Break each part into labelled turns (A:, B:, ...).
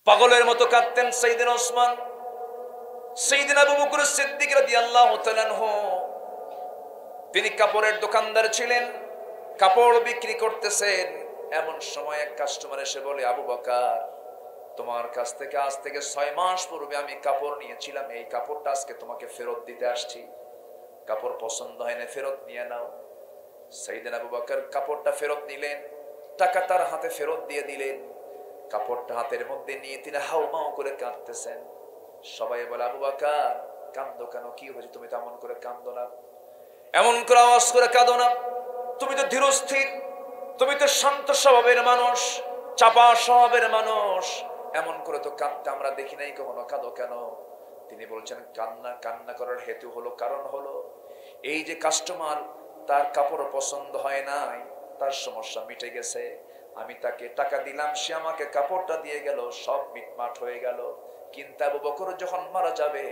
A: পাগলের মতো কাঁদতেন সাইয়েদনা ওসমান। সাইয়েদনা আবু বকর সিদ্দিক রাদিয়াল্লাহু তাআলা আনহু তিনি কাপড়ের দোকানদার ছিলেন, কাপড় বিক্রি করতেছেন। এমন সময় এক কাস্টমার এসে বলে, আবু বকর, তোমার কাছ থেকে আজ থেকে 6 মাস পূর্বে আমি কাপড় নিয়েছিলাম, এই কাপড়টা আজকে তোমাকে ফেরত দিতে আসছি। কাপড় পছন্দ হয় না, ফেরত নিয়ে নাও। সাইয়েদনা আবু বকর কাপড়টা ফেরত নিলেন, টাকা তার হাতে ফেরত দিয়ে দিলেন। কাপড়টা হাতের মধ্যে নিয়ে তিনি হাউমাউ করে কাঁদতেছেন। সবাই বলে, আবু বকর কাঁদো কেন, কি হয়েছে? তুমি তো এমন করে কাঁদো না, এমন করে আওয়াজ করে কাঁদো না, তুমি তো ধীরস্থির, তুমি তো শান্ত স্বভাবের মানুষ, চাপা স্বভাবের মানুষ, এমন করে তো কাঁদতে আমরা দেখি নাই কখনো, কাঁদো কেন? তিনি বলছেন, কান্না করার হেতু হলো, কারণ হলো এই যে কাস্টমার, তার কাপড় পছন্দ হয় নাই, তার সমস্যা মিটে গেছে, আমি তাকে টাকা দিলাম, সে আমাকে কাপড়টা দিয়ে গেল, সব মিটমাট হয়ে গেল। কিন্তু আবু বকর যখন মারা যাবে,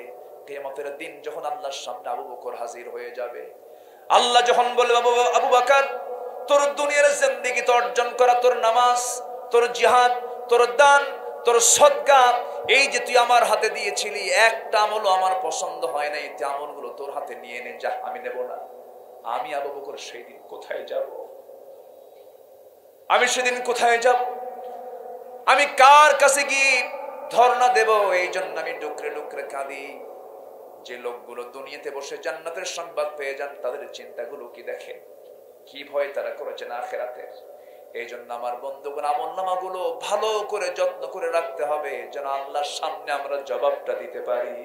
A: কিয়ামতের দিন যখন আল্লাহর সামনে আবু বকর হাজির হয়ে যাবে, আল্লাহ যখন বলবে, আবু বকর তোর দুনিয়ার জিন্দেগি তো অর্জন করা, তোর নামাজ, তোর জিহাদ, তোর দান, তোর সদকা, এই যে তুই আমার হাতে দিয়েছিলি, একটা আমলও আমার পছন্দ হয় নাই, এই আমলগুলো তোর হাতে নিয়ে নে, যা, আমি নেব না। আমি আবু বকর সেই দিন কোথায় যাব? আমি সেদিন কোথায় যাব? আমি কার কাছে গিয়ে ধর্ণা দেব? এই জন্য আমি ডুকরে ডুকরে কাঁদি। যে লোকগুলো দুনিয়াতে বসে জান্নাতের সংবাদ পেয়ে যান, তাদের চিন্তাগুলো কি দেখেন, কি ভয় তারা করেছেন আখিরাতের। এই জন্য আমার বন্ধুগণ, আমলনামাগুলো ভালো করে যত্ন করে রাখতে হবে, যেন আল্লাহর সামনে আমরা জবাবটা দিতে পারি।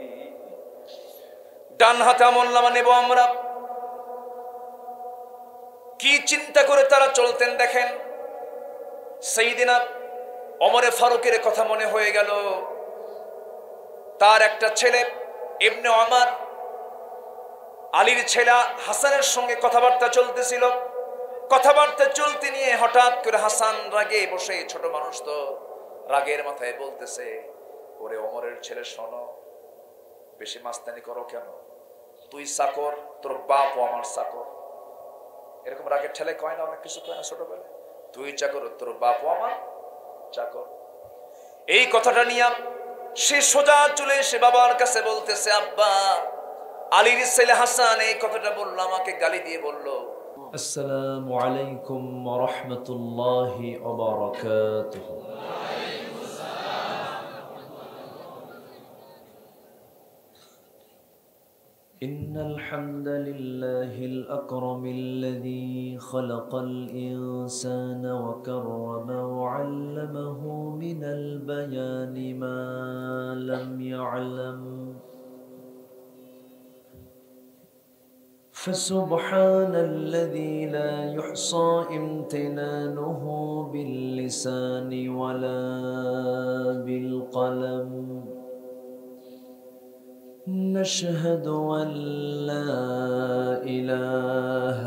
A: ডান হাতে আমলনামা নেব আমরা, কি চিন্তা করে তারা চলতেন দেখেন। সাইয়েদনা ওমরে ফারুকের কথা মনে হয়ে গেল। তার একটা ছেলে ইবনে ওমর, আলীর ছেলে হাসানের সঙ্গে কথাবার্তা চলতেছিল। কথাবার্তা চলতে নিয়ে হঠাৎ করে হাসান রাগে বসে, ছোট মানুষ তো, রাগের মাথায় বলতেছে, ওরে ওমরের ছেলে শোনো, বেশি মাস্তানি করো কেন? তুই চাকর, তোর বাপও আমার চাকর। এরকম রাগের ছেলে কয় না, অনেক কিছু কয় না ছোটবেলায়, তুই চাকর, তোর বাপও আমার চাকর। এই কথাটা নিয়ে সে সোজা চলে এসে বাবার কাছে বলতেছে, আব্বা, আলীর ছেলে হাসান এই কথাটা বললো, আমাকে গালি দিয়ে বললো।
B: আসসালামু আলাইকুম ওয়া রাহমাতুল্লাহি ওয়া বারাকাতুহু। إن الحمد لله الأكرم الذي خلق الإنسان وكرم وعلمه من البيان ما لم يعلم، فسبحان الذي لا يحصى امتنانه باللسان ولا بالقلم. نشهد أن لا إله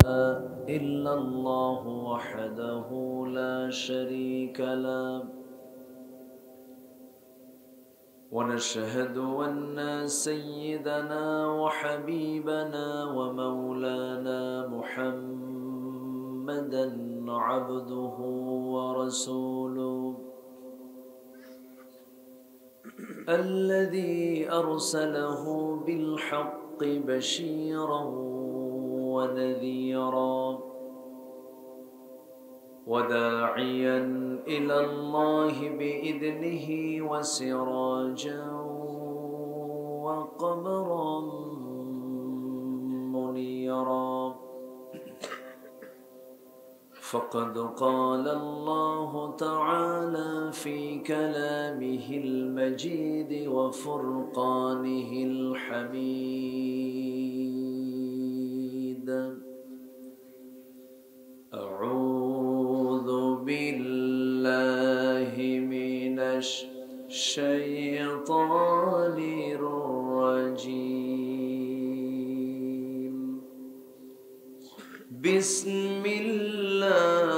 B: إلا الله وحده لا شريك له، ونشهد أن سيدنا وحبيبنا ومولانا محمدا عبده ورسوله، الذي أرسله بالحق بشيرا ونذيرا وداعيا إلى الله بإذنه وسراجا وقمرا منيرا. فقد قال الله تعالى في كلامه المجيد وفرقانه الحميد: أعوذ بالله من الشيطان الرجيم. بسم الله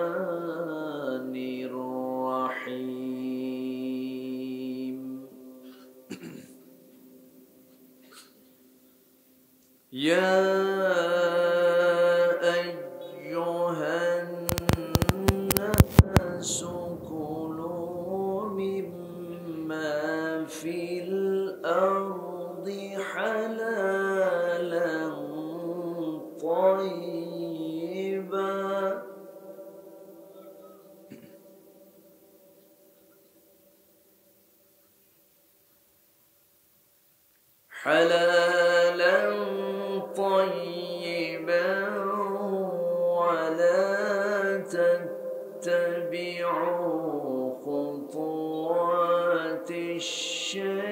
B: الرحمن الرحيم. يا أيها حلالا طيبا ولا تتبعوا خطوات الشيطان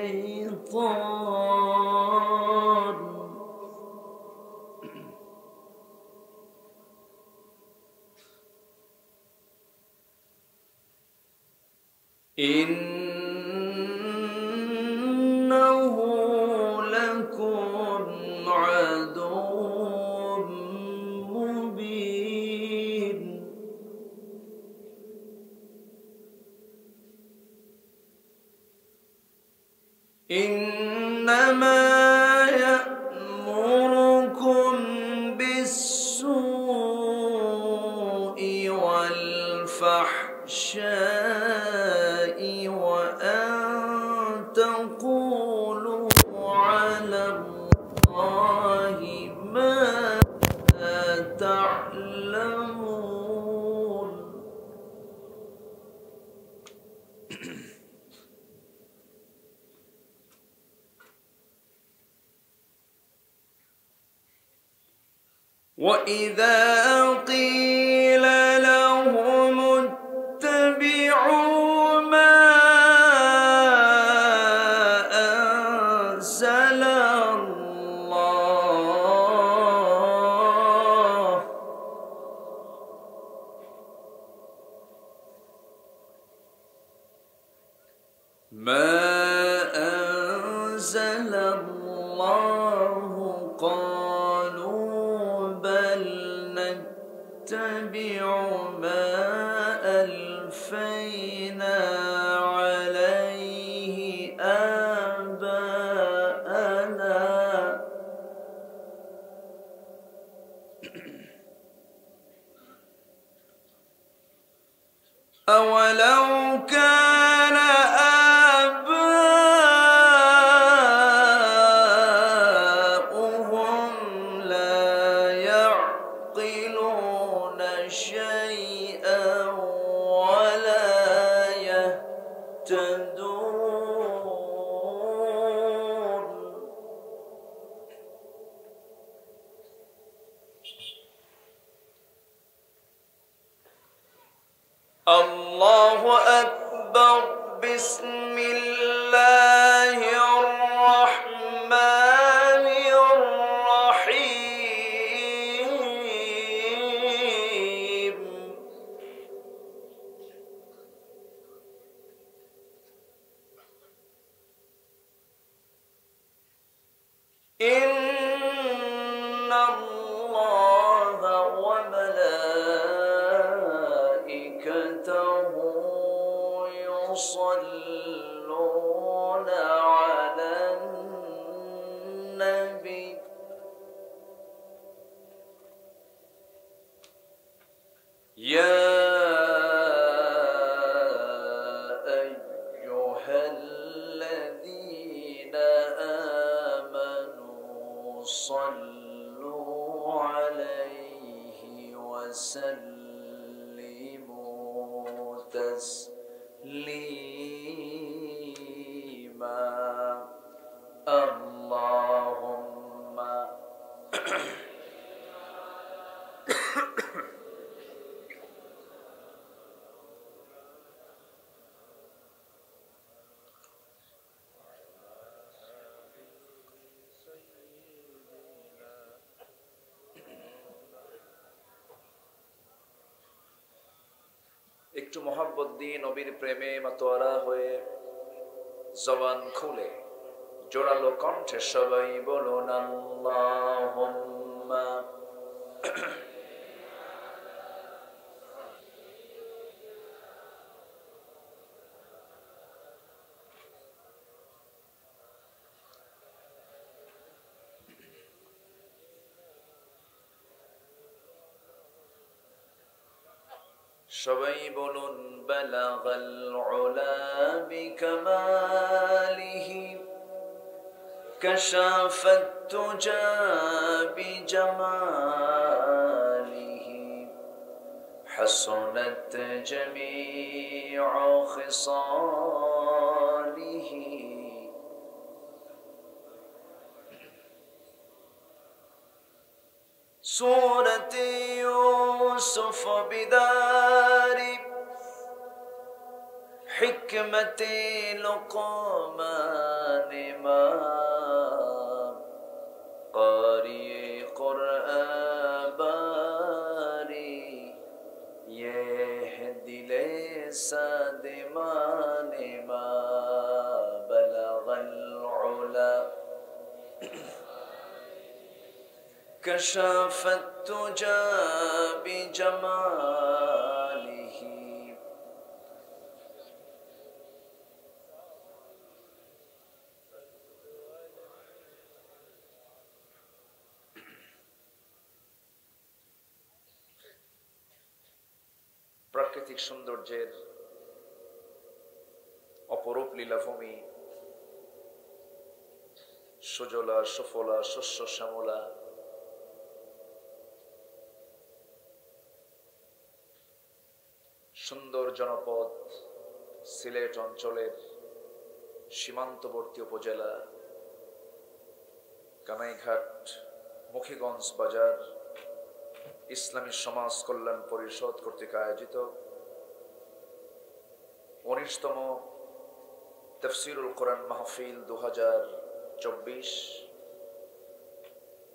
B: إنه لكم عدو مبين إنما يأمركم بالسوء والفحشاء وأن تقولوا على الله ما لا تعلمون وإذا قيل لهم اتبعوا ما أنزل الله قالوا بل نتبع ما ألفينا عليه آباءنا أولو كان آباؤهم لا يعقلون شيئا ولا يهتدون الله أكبر بسم الله الرحمن الرحيم إن الله وملائكته يصلون على النبي يا أيها الذين آمنوا صلوا عليه وسلموا تسليما اللهم
A: একটু মোহাব্বত দিয়ে নবীর প্রেমে মাতোয়ারা হয়ে জবান খুলে জোরালো কণ্ঠে সবাই বলুন আল্লাহুম্মা সবাই বলুন বালাগাল উলা বিকামালিহি কাশাফাত তুজা বিজামালিহি হাসানাত জামিউ খিসালিহি
B: سورة يوسف بدار حكمة لقمان ما قارئ قرآن باری یہ دل سادمان ما بلغ العلا كشف التجى بجماله
A: প্রাকৃতিক সৌন্দর্যের অপরূপ লীলাভূমি, সুজলা সুফলা শস্য শ্যামলা, সুন্দর জনপদ সিলেট অঞ্চলের সীমান্তবর্তী উপজেলা কানাইঘাট মুখিগঞ্জ বাজার ইসলামী সমাজ কল্যাণ পরিষদ কর্তৃক আয়োজিত 19তম তাফসীরুল কোরআন মাহফিল 2024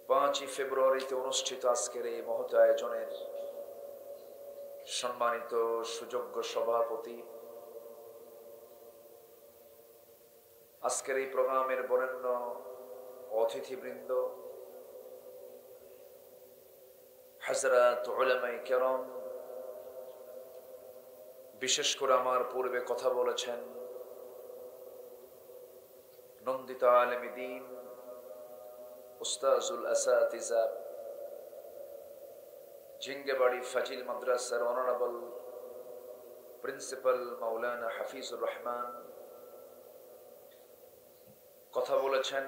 A: 5 ফেব্রুয়ারিতে অনুষ্ঠিত আজকের এই মহৎ আয়োজনের সম্মানিত সুযোগ্য সভাপতি, আজকের এই প্রোগ্রামের বরেণ্য অতিথিবৃন্দ, হযরত উলামায়ে কেরাম, বিশেষ করে আমার পূর্বে কথা বলেছেন নন্দিত আলেমে দ্বীন উস্তাজুল আসাতিজা ঝিঙ্গেবাড়ি ফাজিল মাদ্রাসার অনারেবল প্রিন্সিপাল মাওলানা হাফিজুর রহমান, কথা বলেছেন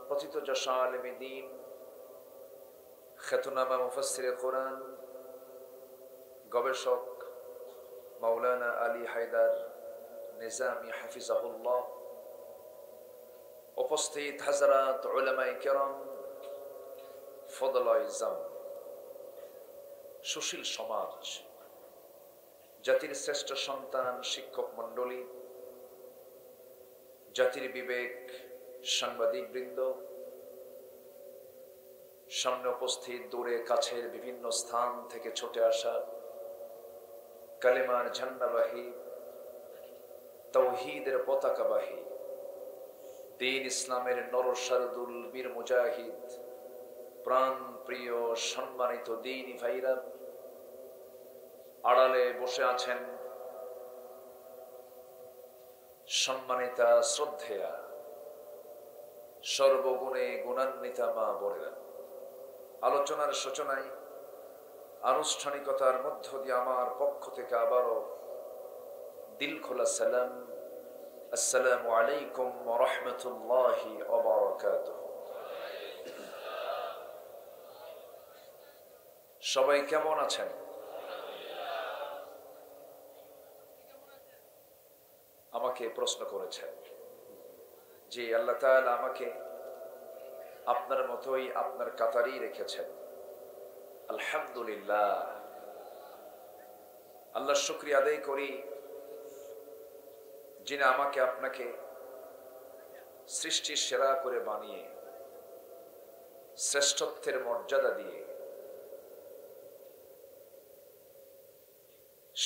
A: প্রথিতযশা আলেমে দ্বীন খ্যাতনামা মুফাসসিরে কোরআন গবেষক মাওলানা আলী হায়দার নিজামী হাফিজাহুল্লাহ, উপস্থিত হযরত উলামায়ে কেরাম, ফদলায়ে ইজাম, সুশীল সমাজ, জাতির শ্রেষ্ঠ সন্তান, শিক্ষক মণ্ডলী, জাতির বিবেক, সাংবাদিক বৃন্দ, সামনে উপস্থিত দূরে কাছের বিভিন্ন স্থান থেকে ছুটে আসা কালেমার ঝান্ডাবাহী, তাওহীদের পতাকাবাহী, দ্বীন ইসলামের নরসারদুল বীর মুজাহিদ, প্রাণ প্রিয় সম্মানিত দ্বীনী ভাইরা, আড়ালে বসে আছেন সম্মানিতা শ্রদ্ধেয়া সর্বগুণে গুণান্বিতা মা বোনেরা, আলোচনার সূচনায় আনুষ্ঠানিকতার মধ্য দিয়ে আমার পক্ষ থেকে আবারও দিল খোলা সালাম, আসসালামু আলাইকুম ওয়া রাহমাতুল্লাহি ওয়া বারাকাতুহু। সবাই কেমন আছেন? আমাকে প্রশ্ন করেছেন যে আল্লাহ তাআলা আমাকে আপনার মতোই আপনার কাতারেই রেখেছেন। আলহামদুলিল্লাহ, আল্লাহর শুকরিয়া আদায় করি যিনি আমাকে আপনাকে সৃষ্টির সেরা করে বানিয়ে শ্রেষ্ঠত্বের মর্যাদা দিয়ে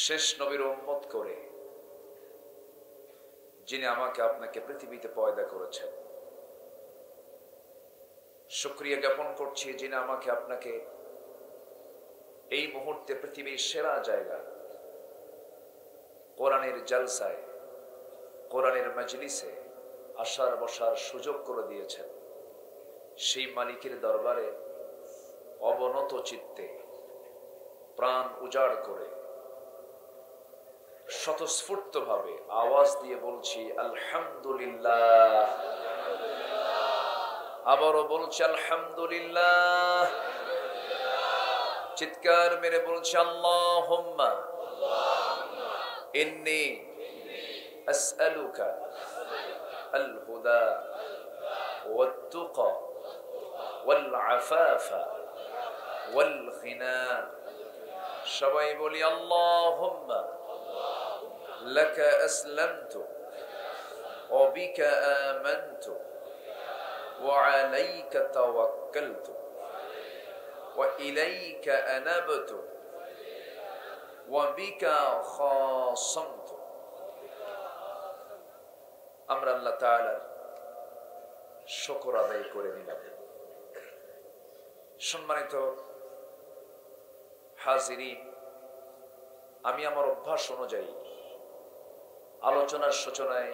A: শেষ নবীর উম্মত করে যিনি আমাকে আপনাকে পৃথিবীতে পয়দা করেছেন। শুকরিয়া জ্ঞাপন করছি যিনি আমাকে আপনাকে এই মুহূর্তে পৃথিবীর সেরা জায়গা কোরআনের জালসায়, কোরআনের মজলিসে আসার বসার সুযোগ করে দিয়েছেন। সেই মালিকের দরবারে অবনত চিত্তে প্রাণ উজাড় করে স্বতঃস্ফূর্ত ভাবে আওয়াজ দিয়ে বলছি আলহামদুলিল্লাহ। আবারও বলছি আলহামদুলিল্লাহ। চিৎকার মেরে বলছি আল্লাহুম্মা ইন্নী আসআলুকা আল হুদা ওয়াত তুকা والعفاف والغنى সবাই বলি اللهم لك أسلمت وبك آمنت وعليك توكلت وإليك أنبت وبك خاصمت আমরা আল্লাহ তাআলার শুকর আদায় করে নিলাম। সম্মানিত হাজিরিন, আমি আমার অভ্যাস অনুযায়ী আলোচনার সূচনায়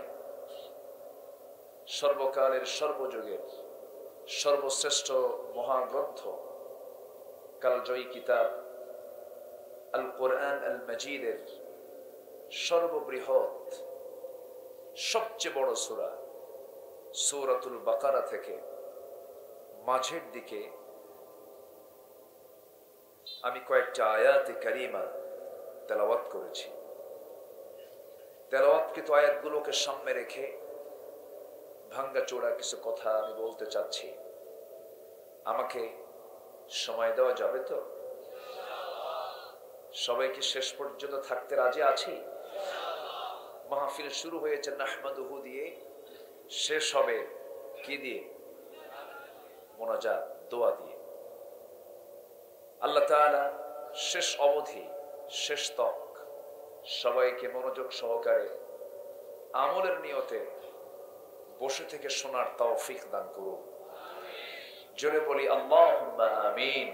A: সর্বকালের সর্বযুগের সর্বশ্রেষ্ঠ মহাগ্রন্থ কালজয়ী কিতাব আল কোরআন আল মাজিদের সর্ববৃহৎ সবচেয়ে বড় সূরা সূরাতুল বাকারা থেকে মাঝের দিকে আমি কয়েকটা আয়াতে কারিমা তেলাওয়াত করেছি। তেলাওয়াতকৃত আয়াতগুলোকে সামনে রেখে ভাঙ্গাচোরা কিছু কথা আমি বলতে চাচ্ছি। আমাকে সময় দেওয়া যাবে তো? সবাই কি শেষ পর্যন্ত থাকতে রাজি আছি? মাহফিল শুরু হয়েছে নাহমাদুহু দিয়ে, শেষ হবে কি দিয়ে? মুনাজাত, দোয়া দিয়ে। আল্লাহ তাআলা শেষ অবধি, শেষ তক সবাইকে মনোযোগ সহকারে আমলের নিয়তে বসে থেকে শোনার তৌফিক দান করুন। জোরে বলি আল্লাহুম্মা আমিন।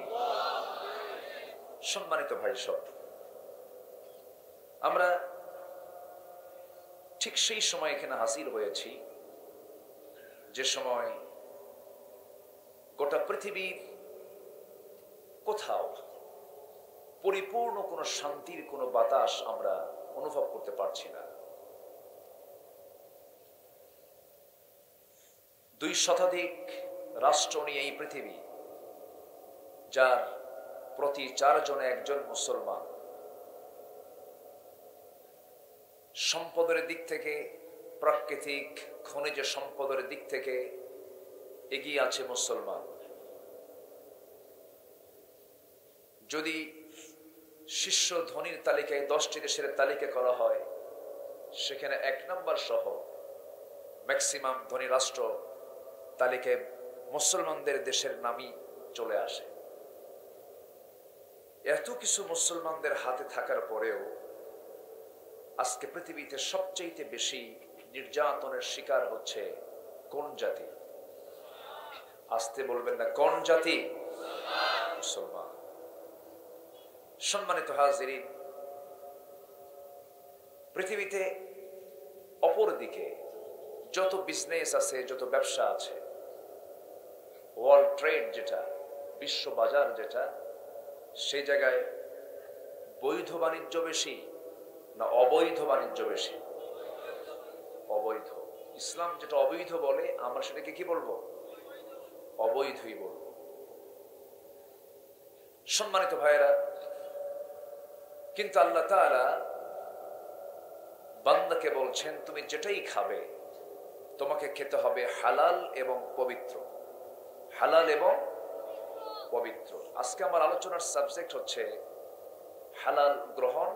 A: সম্মানিত ভাই সব, আমরা ঠিক সেই সময় এখানে হাজির হয়েছি যে সময় গোটা পৃথিবীর কোথাও পরিপূর্ণ কোনো শান্তির কোনো বাতাস আমরা অনুভব করতে পারছি না। 2 শতাধিক রাষ্ট্র নিয়ে এই পৃথিবী, যার প্রতি 4 জনে 1 জন মুসলমান। সম্পদের দিক থেকে, প্রাকৃতিক খনিজ সম্পদের দিক থেকে এগিয়ে আছে মুসলমান। যদি শীর্ষ ধনীর তালিকায় 10টি দেশের তালিকা করা হয়, সেখানে 1 নম্বর সহ ম্যাক্সিমাম ধনী রাষ্ট্র তালিকায় মুসলমানদের দেশের নামই চলে আসে। এত কিছু মুসলমানদের হাতে থাকার পরেও আজকে পৃথিবীতে সবচেয়ে বেশি নির্যাতনের শিকার হচ্ছে কোন জাতি? আসতে বলবেন না, কোন জাতি? মুসলমান। সম্মানিত হাজিরিন, পৃথিবীতে অপর দিকে যত বিজনেস আছে, যত ব্যবসা আছে, ওয়ার্ল্ড ট্রেড যেটা, বিশ্ব বাজার যেটা, সেই জায়গায় বৈধ বাণিজ্য বেশি না অবৈধ বাণিজ্য বেশি? অবৈধ। ইসলাম যেটা অবৈধ বলে, আমরা সেটাকে কি বলবো? অবৈধই বলবো। সম্মানিত ভাইয়েরা, কিন্তু আল্লাহ তাআলা বান্দাকে বলছেন, তুমি যেটাই খাবে তোমাকে খেতে হবে হালাল এবং পবিত্র। হালাল এবং পবিত্র। আজকে আমার আলোচনার সাবজেক্ট হচ্ছে হালাল গ্রহণ,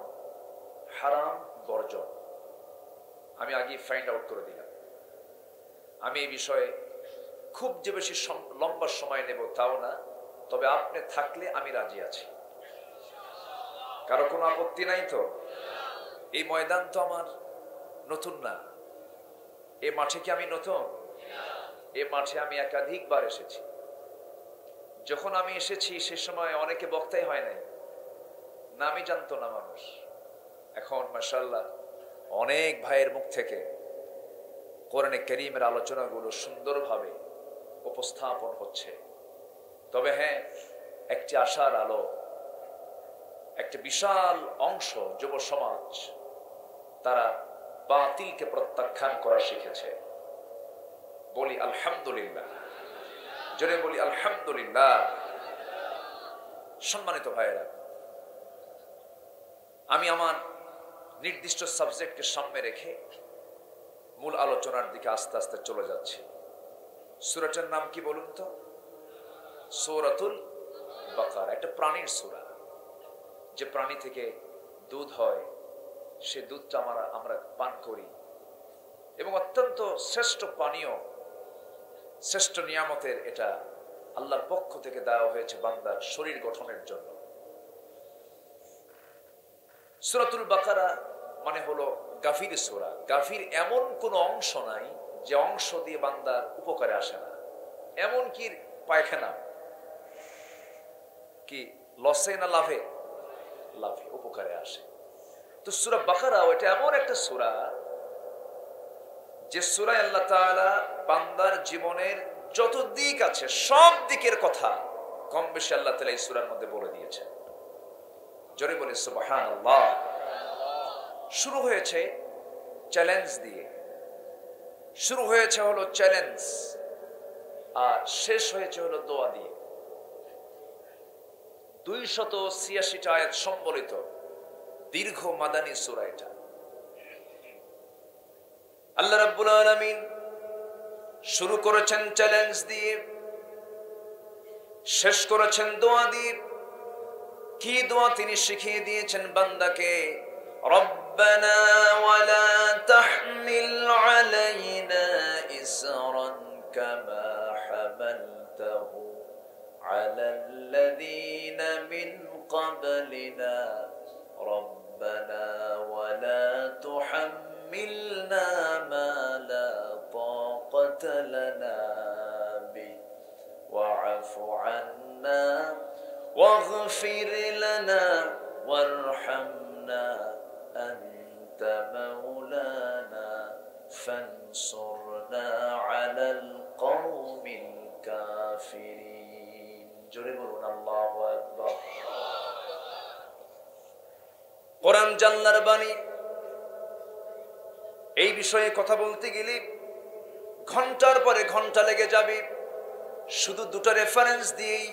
A: হারাম বর্জন। আমি আগে ফাইন্ড আউট করে দিলাম। আমি এই বিষয়ে খুব যে বেশি লম্বা সময় নেব তাও না, তবে আপনি থাকলে আমি রাজি আছি। কারো কোনো আপত্তি নাই তো? এই ময়দান তো আমার নতুন না। এই মাঠে কি আমি নতুন? এই মাঠে আমি একাধিকবার এসেছি। যখন আমি এসেছি সে সময় অনেকে বক্তাই হয় নাই, নামই জানতো না মানুষ। এখন মাশাআল্লাহ অনেক ভাইয়ের মুখ থেকে কোরআনে কারীমের আলোচনাগুলো সুন্দরভাবে উপস্থাপন হচ্ছে। তবে হ্যাঁ, একটি আশার আলো, একটি বিশাল অংশ যুব সমাজ তারা বাতিলকে প্রত্যাখ্যান করা শিখেছে। বলি আলহামদুলিল্লাহ, জোরে বলি আলহামদুলিল্লাহ। সম্মানিত ভাইয়েরা, আমি আমার নির্দিষ্ট সাবজেক্টকে সামনে রেখে মূল আলোচনার দিকে আস্তে আস্তে চলে যাচ্ছি। সূরাটার নাম কি বলুন তো? সূরাতুল বাকারা একটা প্রাণীর সূরা, যে প্রাণী থেকে দুধ হয়, সে দুধটা আমরা পান করি, এবং অত্যন্ত শ্রেষ্ঠ পানীয়, শ্রেষ্ঠ নিয়ামতের এটা আল্লাহর পক্ষ থেকে দেওয়া হয়েছে বান্দার শরীর গঠনের জন্য। সূরাতুল বাকারা মানে হলো গাফির সূরা। গাফির এমন কোন অংশ নাই যে অংশ দিয়ে বান্দার উপকারে আসে না, এমন কি পায়খানা কি লসে না লাভে? লাভে, উপকারে আসে। তো সূরা বাকারা এটা এমন একটা সূরা যে সূরায় আল্লাহ তাআলা বান্দার জীবনের যত দিক আছে সব দিকের কথা কম বেশি আল্লাহ তাআলা এই সূরার মধ্যে বলে দিয়েছেন। জোরে বলি সুবহানাল্লাহ। শুরু হয়েছে চ্যালেঞ্জ দিয়ে, শুরু হয়েছে হলো চ্যালেঞ্জ, আর শেষ হয়েছে হলো দোয়া দিয়ে। 286টা আয়াত সম্বলিত দীর্ঘ মাদানী সূরা এটা। আল্লাহ রাব্বুল আলামিন শুরু করেছেন চ্যালেঞ্জ দিয়ে, শেষ করেছেন দোয়া দিয়ে। কি দোয়া তিনি শিখিয়ে দিয়েছেন বান্দাকে? রব্বানা ওয়ালা তাহমিল আলাইনা ইসরান কামা হামালতাহু আলাল্লাযীনা মিন ক্বাবলিনা রব্বানা ওয়ালা তুহাম্মিলনা মা লা তাকাতা লানা বিহি ওয়া'ফু আন্না واغفر لنا وارحمنا أنت مولانا فانصرنا على القوم الكافرين জোরে বলুন আল্লাহু আকবার। কোরআন জান্নার বাণী। এই বিষয়ে কথা বলতে গেলে ঘন্টার পরে ঘন্টা লেগে যাবে। শুধু দুটো রেফারেন্স দিয়েই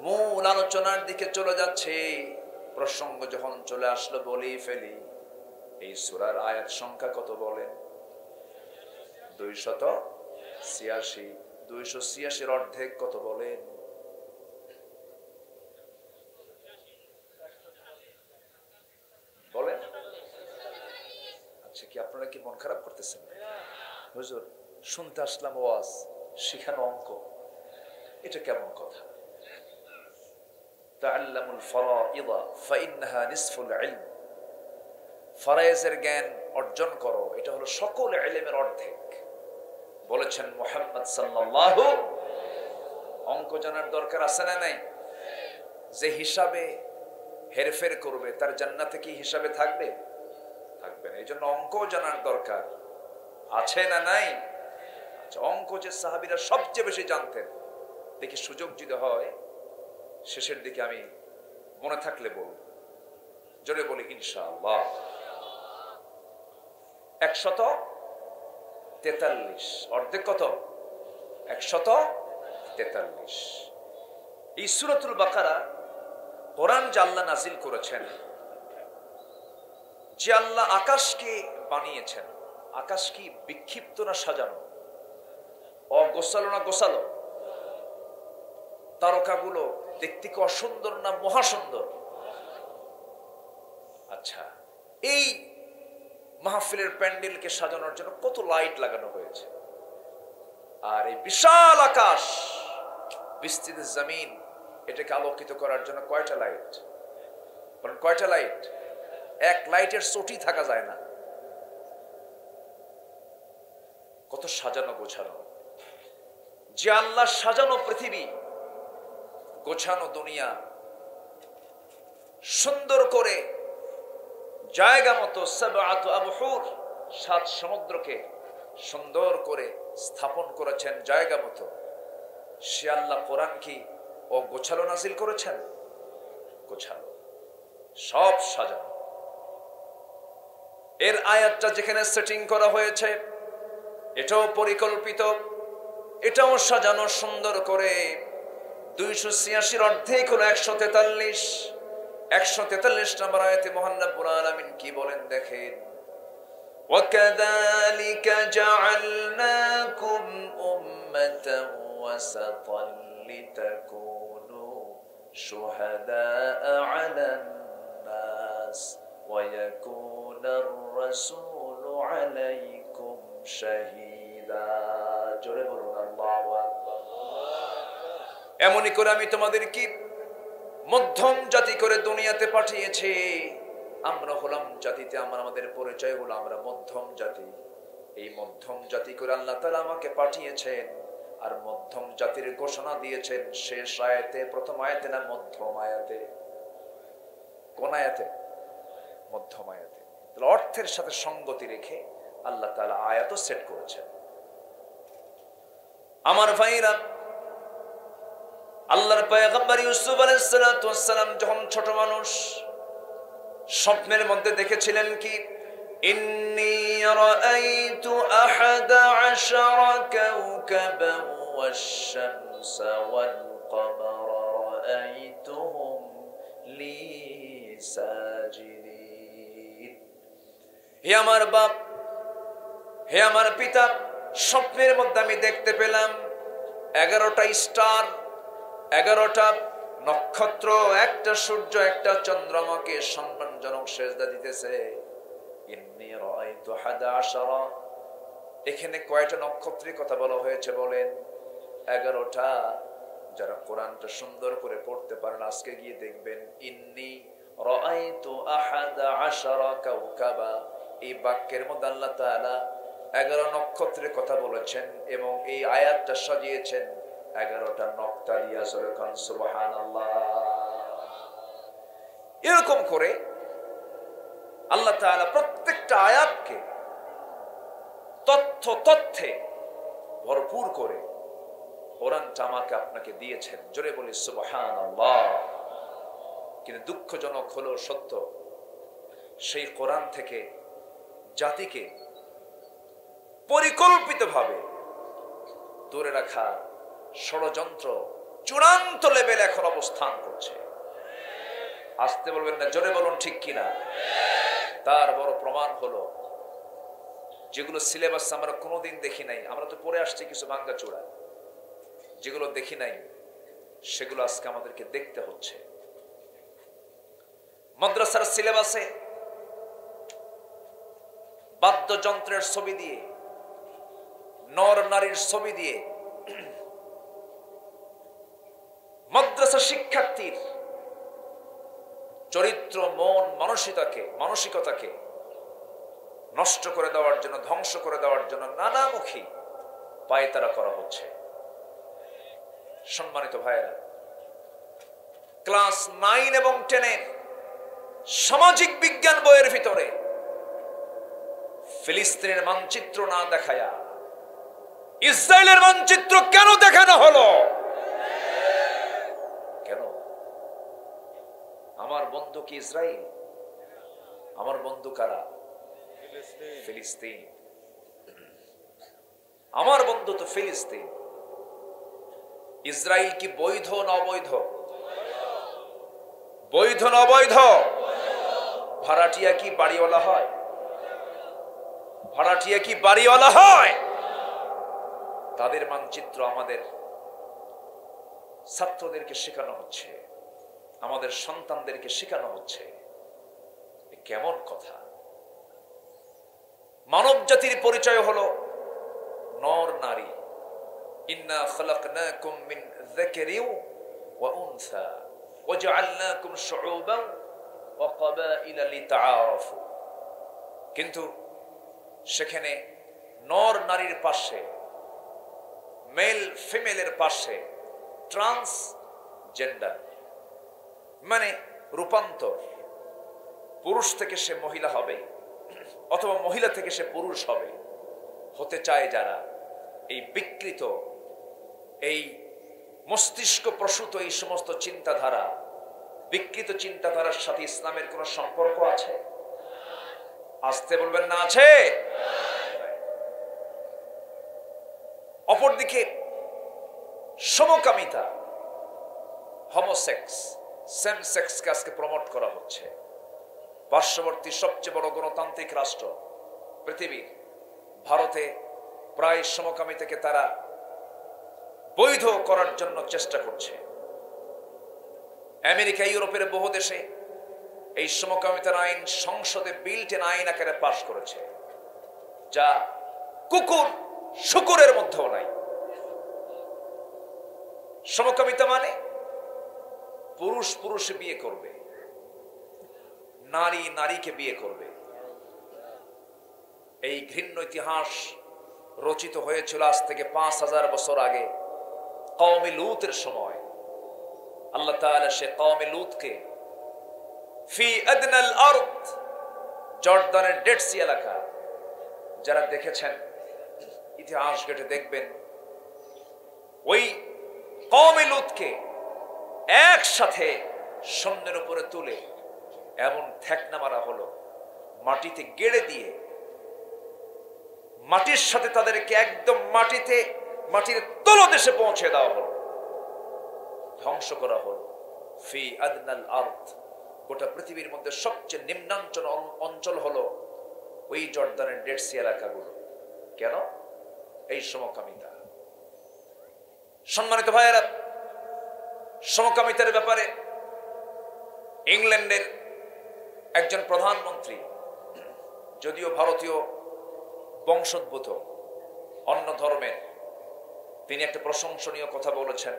A: মূল আলোচনার দিকে চলে যাচ্ছে। প্রসঙ্গ যখন চলে আসলো বলেই ফেলি, এই সূরার আয়াত সংখ্যা কত বলেন? 286। 286 অর্ধেক কত বলেন? বলেন। আচ্ছা, কি আপনারা কি মন খারাপ করতেছেন? হুজুর শুনতে আসলাম ওয়াজ, শিখানো অঙ্ক, এটা কেমন কথা? তাআল্লামুল ফারাইদ ফাইন্নাহা নিসফুল ইলম। ফরায়েজের জ্ঞান অর্জন করো, এটা হলো সকল ইলমের অর্ধেক বলেছেন মুহাম্মদ সাল্লাল্লাহু। অঙ্ক জানার দরকার আছে না নাই? যে হিসাবে হেরফের করবে তার জান্নাতে কি হিসাবে থাকবে? থাকবে না। এইজন্য অঙ্ক জানার দরকার আছে না নাই? আচ্ছা, অঙ্ক যে সাহাবীরা সবচেয়ে বেশি জানতেন, দেখি সুযোগ যদি হয় শেষের দিকে আমি মনে থাকলে বলব। জোরে বলি ইনশাআল্লাহ। 143 অর্ধেক কত? 143। এই সূরাতুল বাকারা কোরআন যে আল্লাহ নাজিল করেছেন, যে আল্লাহ আকাশকে বানিয়েছেন, আকাশ কি বিক্ষিপ্ত না সাজানো? অগোছালো না গোছালো? তারকাগুলো দেখতে কি অসুন্দর না মহাসুন্দর? আচ্ছা, এই মাহফিলের প্যান্ডেলকে সাজানোর জন্য কত লাইট লাগানো হয়েছে। আর এই বিশাল আকাশ, বিস্তৃত জমিন, এটাকে আলোকিত করার জন্য কয়টা লাইট? বলেন কয়টা লাইট? এক লাইটের চটি থাকা যায় না। কত সাজানো গোছানো। যে আল্লাহ সাজানো পৃথিবী, গোছানো দুনিয়া, সুন্দর করে জায়গা মতো সাবআতু আবহুর, 7 সমুদ্রকে সুন্দর করে স্থাপন করেছেন জায়গা মতো, সে আল্লাহ কোরআন কি ও গোছালো নাজিল করেছেন? গোছালো, সব সাজানো। এর আয়াতটা যেখানে সেটিং করা হয়েছে এটাও পরিকল্পিত, এটাও সাজানো সুন্দর করে। 286 অর্ধেক হলো 143। 143 নম্বর আয়াতে মহান রব্বুল আলামিন কি বলেন দেখেন, وَكَذَلِكَ جَعَلْنَاكُمْ أُمَّةً وَسَطًا
B: লিতাকুনু শুহাদাআ আলান নাস ওয়া ইয়াকুনার রাসূলু আলাইকুম শাহীদা। জোরে বলুন আল্লাহু আকবার।
A: এমনই করে আমি তোমাদেরকে মধ্যম জাতি করে দুনিয়াতে পাঠিয়েছি। আমরা হলাম জাতিতে, আমাদের পরিচয় হলো আমরা মধ্যম জাতি। এই মধ্যম জাতি করে আল্লাহ তাআলা আমাকে পাঠিয়েছেন। আর মধ্যম জাতির ঘোষণা দিয়েছেন শেষ আয়াতে, প্রথম আয়াতে না মধ্যম আয়াতে? কোন আয়াতে? মধ্যম আয়াতে। তাহলে অর্থের সাথে সঙ্গতি রেখে আল্লাহ তাআলা আয়াতও সেট করেছেন। আমার ভাইরা, আল্লাহর পয়গম্বর ইউসুফ আলাইহিস সালাতু ওয়াস সালাম যখন ছোট মানুষ, স্বপ্নের মধ্যে দেখেছিলেন কি, ইন্নী রাআইতু আহাদা আশারা কাওকাবান ওয়াশ-শামসা ওয়াল-কমারা রাআইতুহুম লি সাজিদিন। হে আমার বাপ, হে আমার পিতা, স্বপ্নের মধ্যে আমি দেখতে পেলাম 11টা স্টার, 11টা নক্ষত্র, একটা সূর্য, একটা চন্দ্রমাকে সম্মানজনক সেজদা দিতেছে। ইন্নী রাআইতু 11। এখানে কয়টা নক্ষত্রের কথা বলা হয়েছে বলেন? 11টা। যারা কোরআনটা সুন্দর করে পড়তে পারেন আজকে গিয়ে দেখবেন ইন্নী রাআইতু 11 কাওকাবা। এই বাক্যের মধ্যে আল্লাহ তাআলা 11 নক্ষত্রের কথা বলেছেন এবং এই আয়াতটা সাজিয়েছেন 11টা নক্তা দিয়া। সুবহানাল্লাহ। এরকম করে আল্লাহ তাআলা প্রত্যেকটা আয়াতকে তথ্যে ভরপুর করে কোরআনটা আমাকে আপনাকে দিয়েছেন। জোরে বলি সুবহানাল্লাহ। কিন্তু দুঃখজনক হলো সত্য, সেই কোরআন থেকে জাতিকে পরিকল্পিতভাবে দূরে রাখা ষড়যন্ত্র চূড়ান্ত লেভেলে এখন অবস্থান করছে। আসতে বলবেন না, জোরে বলুন ঠিক কিনা। তার বড় প্রমাণ হলো যেগুলো সিলেবাস আমরা কোনোদিন দেখি নাই, আমরা তো পড়ে আসছি কিছু ভাঙ্গাচোরা, যেগুলো দেখি নাই সেগুলো আজকে আমাদেরকে দেখতে হচ্ছে। মাদ্রাসার সিলেবাসে বাদ্যযন্ত্রের ছবি দিয়ে, নর নারীর ছবি দিয়ে মাদ্রাসা শিক্ষার্থীর চরিত্র, মন, মানসিকতাকে নষ্ট করে দেওয়ার জন্য, ধ্বংস করে দেওয়ার জন্য নানামুখী পায়তারা করা হচ্ছে। সম্মানিত ভাইয়েরা, ক্লাস 9 এবং 10 সামাজিক বিজ্ঞান বইয়ের ভিতরে ফিলিস্তিনের মানচিত্র না দেখায়া ইসরায়েলের মানচিত্র কেন দেখানো হলো? কেন? আমার বন্ধু কি ইসরায়েল? আমার বন্ধু কারা? ফিলিস্তিন। আমার বন্ধু তো ফিলিস্তিন। ইসরায়েল কি বৈধ না অবৈধ? বৈধ না অবৈধ? ভাড়াটিয়া কি বাড়িওয়ালা হয়? ভাড়াটিয়া কি বাড়িওয়ালা হয়? তাদের মানচিত্র আমাদের ছাত্রদেরকে শেখানো হচ্ছে, আমাদের সন্তানদেরকে শেখানো হচ্ছে। কেমন কথা! মানব জাতির পরিচয় হলো নর নারী। ইন্না খালাকনাকুম মিন যাকারিন ওয়া উনসা ওয়া জাআলনাকুম শুউবান ওয়া ক্বাবাইলা লিতাআরাফু। কিন্তু সেখানে নর নারীর পাশে, মেল ফিমেলের পাশে ট্রান্সজেন্ডার, মানে রূপান্তর। পুরুষ থেকে সে মহিলা হবে অথবা মহিলা থেকে সে পুরুষ হবে। হতে চায় যারা, এই বিকৃত, এই মস্তিষ্ক প্রসূত এই সমস্ত চিন্তাধারা, বিকৃত চিন্তাধারার সাথে ইসলামের কোন সম্পর্ক আছে? আসতে বলবেন না আছে? অপরদিকে সমকামিতা, হোমোসেক্স, সেম সেক্সকে আজকে প্রমোট করা হচ্ছে। পার্শ্ববর্তী সবচেয়ে বড় গণতান্ত্রিক রাষ্ট্র পৃথিবীর ভারতে প্রায় সমকামিতাকে তারা বৈধ করার জন্য চেষ্টা করছে। আমেরিকা, ইউরোপের বহু দেশে এই সমকামিতার আইন সংসদে বিল্ট ইন আইন আকারে পাশ করেছে, যা কুকুর শুকুরের মধ্যেও নাই। সমকামিতা মানে পুরুষ পুরুষে বিয়ে করবে, নারী নারীকে বিয়ে করবে। এই ঘৃণ্য ইতিহাস রচিত হয়েছিল আজ থেকে 5000 বছর আগে, কওমে লূতের সময়। আল্লাহ তাআলা সে কওমে লূতকে ফি আদনাল আরদ, জর্দানের ডেড সি এলাকা, যারা দেখেছেন ইতিহাস ঘেটে দেখবেন, ওই কওমে লূতকে একসাথে সৈন্যের উপরে তুলে এমন ঠেকনা মারা হলো, মাটিতে গেড়ে দিয়ে মাটির সাথে তাদেরকে একদম মাটির তলদেশে পৌঁছে দেওয়া হলো, ধ্বংস করা হলো। ফি আদনাল আরদ, গোটা পৃথিবীর মধ্যে সবচেয়ে নিম্নাঞ্চল অঞ্চল হলো ওই জর্দানের ডেড সি এলাকাগুলো। কেন? এই সমকামিতা। সম্মানিত ভাইয়েরা, সমকামিতার ব্যাপারে ইংল্যান্ডের একজন প্রধানমন্ত্রী, যদিও ভারতীয় বংশোদ্ভূত, অন্য ধর্মের, তিনি একটা প্রশংসনীয় কথা বলেছেন।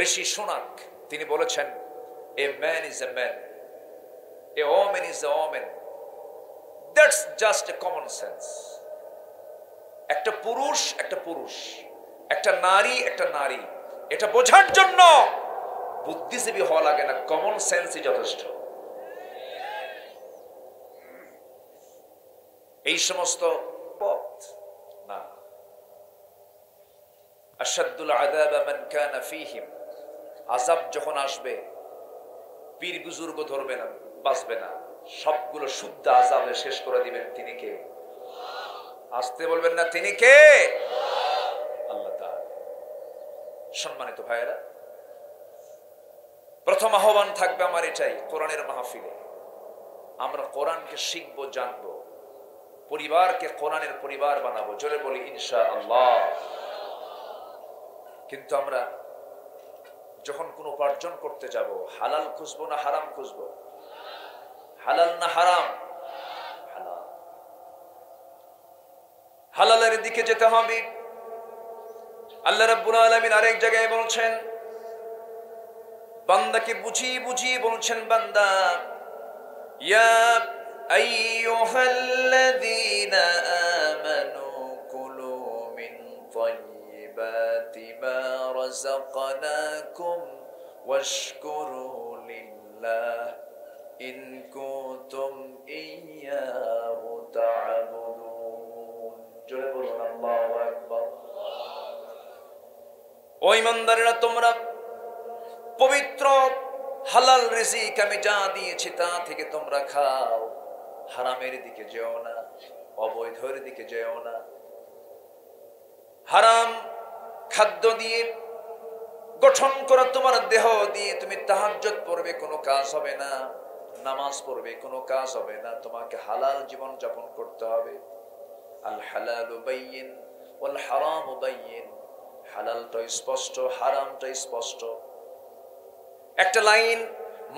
A: ঋষি সুনাক তিনি বলেছেন, a man is a man, a woman is a woman, that's just a common sense. একটা পুরুষ একটা পুরুষ, একটা নারী একটা নারী, এটা বোঝার জন্য বুদ্ধিজীবী হওয়া লাগে না, কমন সেন্সই যথেষ্ট। এই সমস্ত পথ না। আশাদ্দুল আযাব মান কানা ফীহিম, আযাব যখন আসবে পীর বুজুর্গ ধরবে না, বাঁচবে না, সবগুলো শুদ্ধ আযাবে শেষ করে দিবেন। তিনি কে? আসতে বলবেন না, তিনি কে? আল্লাহ তাআলা। সম্মানিত ভাইয়েরা, প্রথম আহ্বান থাকবে আমার এটাই, কোরআনের মাহফিলে আমরা কোরআনকে শিখবো, জানবো, পরিবারকে কোরআনের পরিবার বানাবো। জোরে বলি ইনশাআল্লাহ। কিন্তু আমরা যখন কোনো উপার্জন করতে যাব, হালাল খুঁজবো না হারাম খুঁজবো? হালাল না হারাম? হালাল। হালালের দিকে যেতে হবে। আল্লাহ রাব্বুল আলামিন আরেক জায়গায় বলছেন, বান্দাকে বুঝিয়ে বুঝিয়ে বলছেন, বান্দা ইয়া আইয়ুহাল্লাযীনা আমানু কুলু মিন তাইয়্যিবাতি মা রাযাকনাকুম ওয়াশকুরু লিল্লাহ ইন কুনতুম ইয়্যাহু তা'বুদুন। জোরে বলুন আল্লাহু আকবার। ও ঈমানদারেরা, তোমরা পবিত্র হালাল রিজিক আমি যা দিয়েছি তা থেকে তোমরা খাও, হারামের দিকে যেও না, অবৈধের দিকে যেও না। হারাম খাদ্য দিয়ে গঠন করা তোমার দেহ দিয়ে তুমি তাহাজ্জুদ পড়বে, কোনো কাজ হবে না, নামাজ পড়বে, কোনো কাজ হবে না। তোমাকে হালাল জীবন যাপন করতে হবে। আল হালালু বাইয়িন ওয়াল হারামু বাইয়িন, হালালটা স্পষ্ট, হারামটা স্পষ্ট। একটা লাইন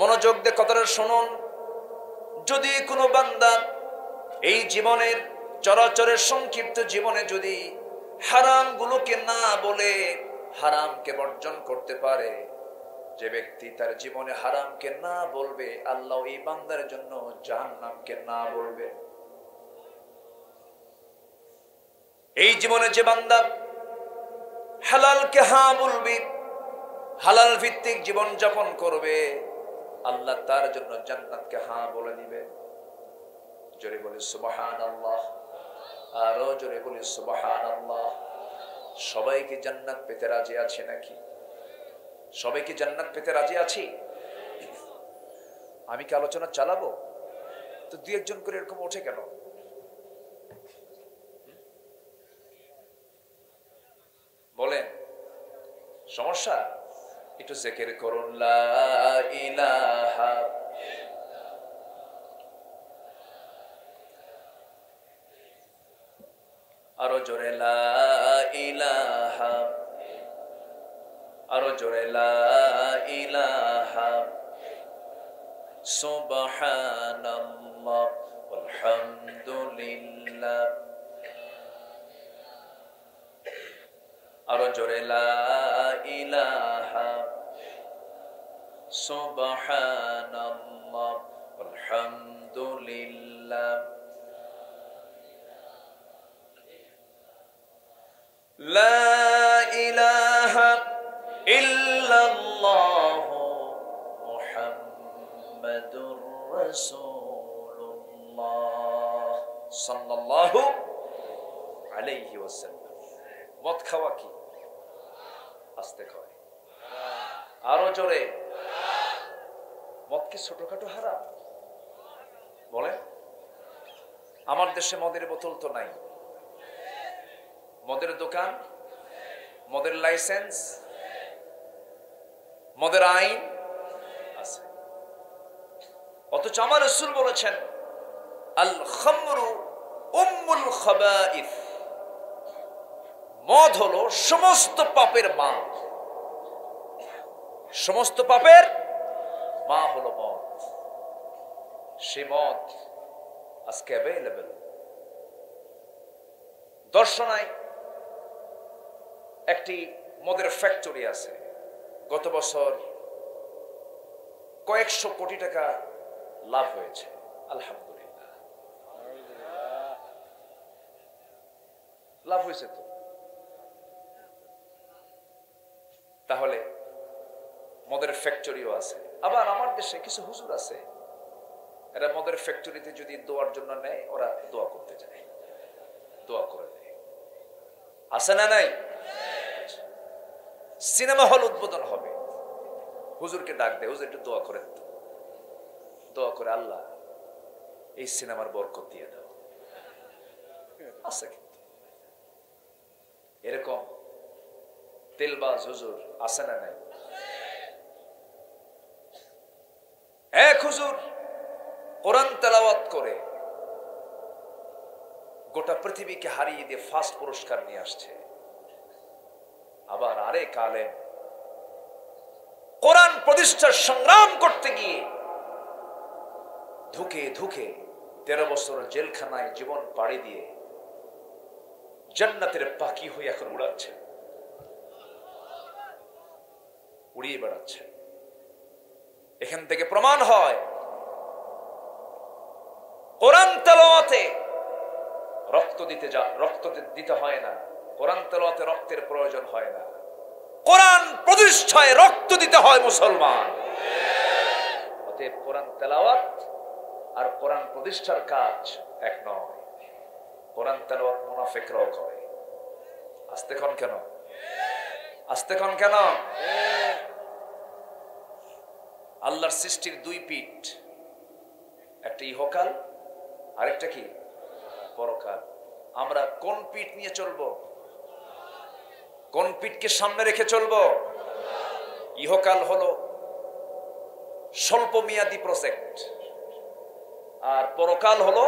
A: মনোযোগ দিয়ে কথাটা শুনুন। যদি কোনো বান্দা এই জীবনের চরাচরের সংক্ষিপ্ত জীবনে যদি হারাম গুলোকে না বলে হারামকে বর্জন করতে পারে, যে ব্যক্তি তার জীবনে হারামকে না বলবে, আল্লাহ এই বান্দার জন্য জাহান্নামকে না বলবে। এই জীবনে যে বান্দা হালালকে হ্যাঁ বলবে, হালাল ভিত্তিক জীবন যাপন করবে, আল্লাহ তার জন্য জান্নাতকে হ্যাঁ বলে দিবে। জোরে বলি সুবহানাল্লাহ, আরো জোরে বলি সুবহানাল্লাহ। সবাই কি জান্নাত পেতে রাজি আছে নাকি? সবাই কি জান্নাত পেতে রাজি আছি? আমি কি আলোচনা চালাবো? তো দুই একজন করে এরকম ওঠে কেন? বলেন, সমস্যা? একটু জিকির করুন, লা ইলাহা। আরো জোরে, লা ইলাহা
B: আরো জোরে লা ইলাহা সুবহানাল্লাহ আলহামদুলিল্লাহ আরো জোরে লা ইলাহা সুবহানাল্লাহ আলহামদুলিল্লাহ লা ইলাহা ইল্লাল্লাহ মুহাম্মাদুর রাসূলুল্লাহ সাল্লাল্লাহু আলাইহি ওয়াসাল্লাম। মদ খাওয়া কি? আস্তে খাওয়া। আরো জোরে। মদ কি ছোটখাটো হারাম? বলে আমার দেশে মদের বোতল তো নাই, মদের দোকান, মদের লাইসেন্স, মদের আইন আছে, অথচ আমার রাসূল বলেছেন আল খামরু উম্মুল খাবাইস, মদ হলো সমস্ত পাপের মা। সমস্ত পাপের মা হলো মদ। সে মদ আজকে অ্যাভেলেবল। দর্শনায় একটি মদের ফ্যাক্টরি আছে, গত বছর কয়েকশো কোটি টাকা লাভ হয়েছে, আলহামদুলিল্লাহ। লাভ হয়েছে তো। তাহলে মদের ফ্যাক্টরিও আছে। আবার আমার দেশে কিছু হুজুর আছে, এরা মদের ফ্যাক্টরিতে যদি দোয়ার জন্য নেয়, ওরা দোয়া করতে যায়, দোয়া করে দেয়। আছে না নাই? সিনেমা হল উদ্বোধন হবে, হুজুরকে ডাক দেয়, হুজুর একটু দোয়া করেন তো। দোয়া করে, আল্লাহ এই সিনেমার বরকত দিয়ে দাও। আছে কিন্তু এরকম তেলবাজ হুজুর, আছে না নাই? এক হুজুর কোরআন তেলাওয়াত করে গোটা পৃথিবীকে হারিয়ে দিয়ে ফার্স্ট পুরস্কার নিয়ে আসছে। আবার আরেক আলেম কোরআন প্রতিষ্ঠার সংগ্রাম করতে গিয়ে ধুকে ধুকে 13 বছর জেলখানায় জীবন পাড়ি দিয়ে জান্নাতের পাখি হয়ে এখন উড়াচ্ছে, উড়িয়ে বেড়াচ্ছে। এখান থেকে প্রমাণ হয় কোরআন তেলাওয়াতে রক্ত দিতে হয় না, কোরআন তেলাওয়াতে রক্তের প্রয়োজন হয় না, কোরআন প্রতিষ্ঠায় রক্ত দিতে হয় মুসলমান। অতএব কোরআন তেলাওয়াত আর কোরআন প্রতিষ্ঠার কাজ এক নয়। কোরআন তেলাওয়াত মুনাফিকরাও করে। আস্তে কোন কেন? আস্তে কোন কেন? আল্লাহর সৃষ্টির দুই পিঠ, একটা ইহকাল, আরেকটা কি পরকাল। আমরা কোন পিঠ নিয়ে চলবো? কোন পিঠকে সামনে রেখে চলবো? ইহকাল হলো স্বল্প মেয়াদী প্রজেক্ট, আর পরকাল হলো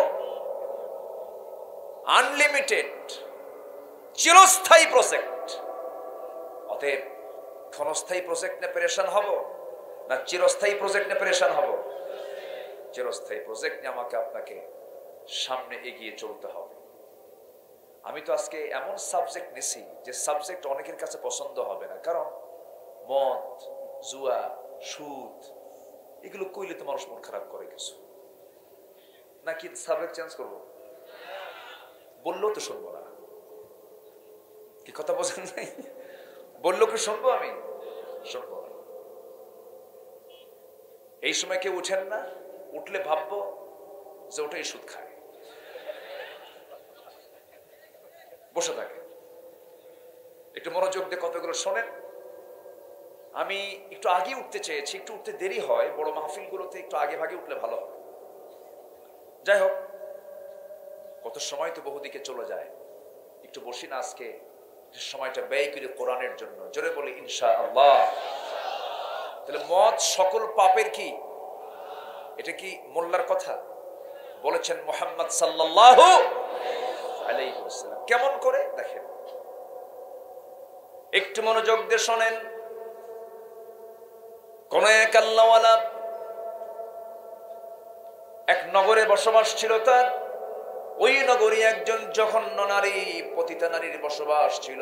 B: আনলিমিটেড চিরস্থায়ী প্রজেক্ট। অতএব ক্ষণস্থায়ী প্রজেক্ট নিয়ে পেরেশান হব না চিরস্থায়ী প্রজেক্ট নিয়ে পেরেশান হব? চিরস্থায়ী প্রজেক্ট নিয়ে আমাকে আপনাকে সামনে এগিয়ে চলতে হবে। আমি তো আজকে এমন সাবজেক্ট নিছি যে সাবজেক্ট অনেকের কাছে পছন্দ হবে না, কারণ মদ, জুয়া, সুদ এগুলো কইলে তো মানুষ মন খারাপ করে কিছু। নাকি সাবজেক্ট চেঞ্জ করব? বললেও তো শুনবো না। কি কথা বোঝেন নাই? বললো কি শুনবো? আমি শুনবো না। এই সময় কেউ উঠেন না, উঠলে ভাববো যে ওটাই সুদ খায়। বসে থাকে, একটু মনোযোগ দিয়ে কতগুলো শোনেন। আমি একটু আগে উঠতে চেয়েছি, একটু উঠতে দেরি হয়, বড় মাহফিল গুলোতে একটু আগে ভাগে উঠলে ভালো হয়। যাই হোক, কত সময় তো বহুদিকে চলে যায়, একটু বসি না আজকে, সময়টা ব্যয় করি কোরআনের জন্য। জোরে বলি ইনশাআল্লাহ। তাহলে মদ সকল পাপের কি? এটা কি মোল্লার কথা? বলেছেন মুহাম্মদ সাল্লাল্লাহু আলাইহি ওয়াসাল্লাম। কেমন করে দেখেন, একটু মনোযোগ দিয়ে শোনেন।
A: কোন এক আল্লাহওয়ালা এক নগরে বসবাস ছিল তার। ওই নগরী একজন জঘন্য নারী, পতিতা নারীর বসবাস ছিল।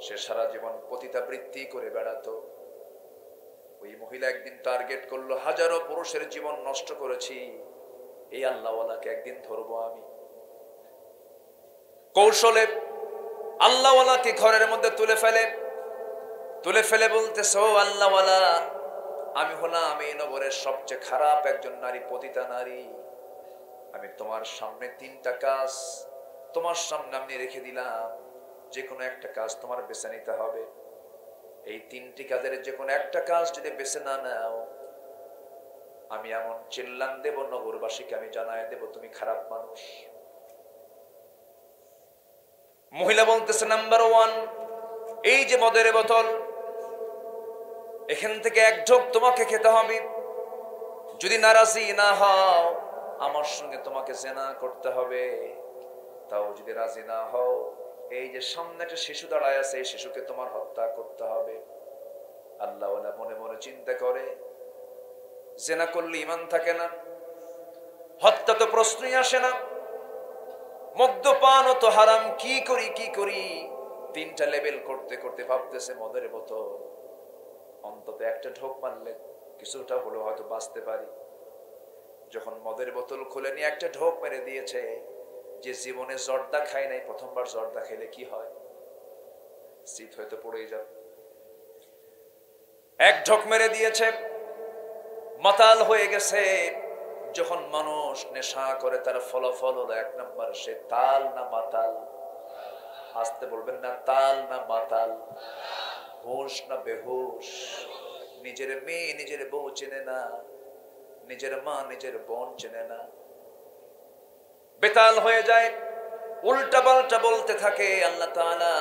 A: সে সারা জীবন পতিতাবৃত্তি করে বেড়াতো। ওই মহিলা একদিন টার্গেট করলো, হাজারো পুরুষের জীবন নষ্ট করেছি, এই আল্লাহওয়ালাকে একদিন ধরবো আমি। কৌশলে আল্লাহওয়ালাকে ঘরের মধ্যে তুলে ফেলে বলতেছে, ও আল্লাহওয়ালা, আমি হলাম এই নগরের সবচেয়ে খারাপ একজন নারী, পতিতা নারী। আমি তোমার সামনে 3টা কাজ তোমার সামনে আমি রেখে দিলাম, যে কোনো একটা কাজ তোমার বেছে নিতে হবে। এই 3টি কাজের যে কোনো একটা কাজ যদি বেছে না নাও, আমি এমন চিল্লান দেব, নগরবাসীকে আমি জানাই দেব তুমি খারাপ মানুষ। মহিলা বলতেছে, নাম্বার 1, এই যে মদের বোতল, এখান থেকে 1 ঢোক তোমাকে খেতে হবে। যদি নারাজি না হও, আমার সঙ্গে তোমাকে জেনা করতে হবে। তাও যদি রাজি না হও, এই যে সামনে একটা শিশু দাঁড়ায় আছে, এই শিশুকে তোমার হত্যা করতে হবে। আল্লাহওয়ালা মনে মনে চিন্তা করে, জেনা করলে ঈমান থাকে না, হত্যা তো প্রশ্নই আসে না, মদ্যপান তো হারাম, কি করি। 3টা লেভেল করতে করতে ভাবতেছে, মদের বোতল অন্তত 1টা ঢোক মারলে কিছুটা হলেও হয়তো বাঁচতে পারি। যখন মদের বোতল খুলে নিয়ে 1টা ঢোক মেরে দিয়েছে, যে জীবনে জর্দা খায় নাই, প্রথমবার জর্দা খেলে কি হয়, শীত হয়তো পড়েই যাবে। 1 ঢোক মেরে দিয়েছে, মাতাল হয়ে গেছে। যখন মানুষ নেশা করে তার ফলাফল হলো 1 নাম্বার, সে তাল না মাতাল। আসতে বলবেন না, তাল না মাতাল, হুঁশ না বেহুশ। নিজের মেয়ে নিজের বউ চেনে না, নিজের মা নিজের বোন চেনে না, বেতাল হয়ে যায়, উল্টা পাল্টা বলতে থাকে। আল্লাহ তাআলা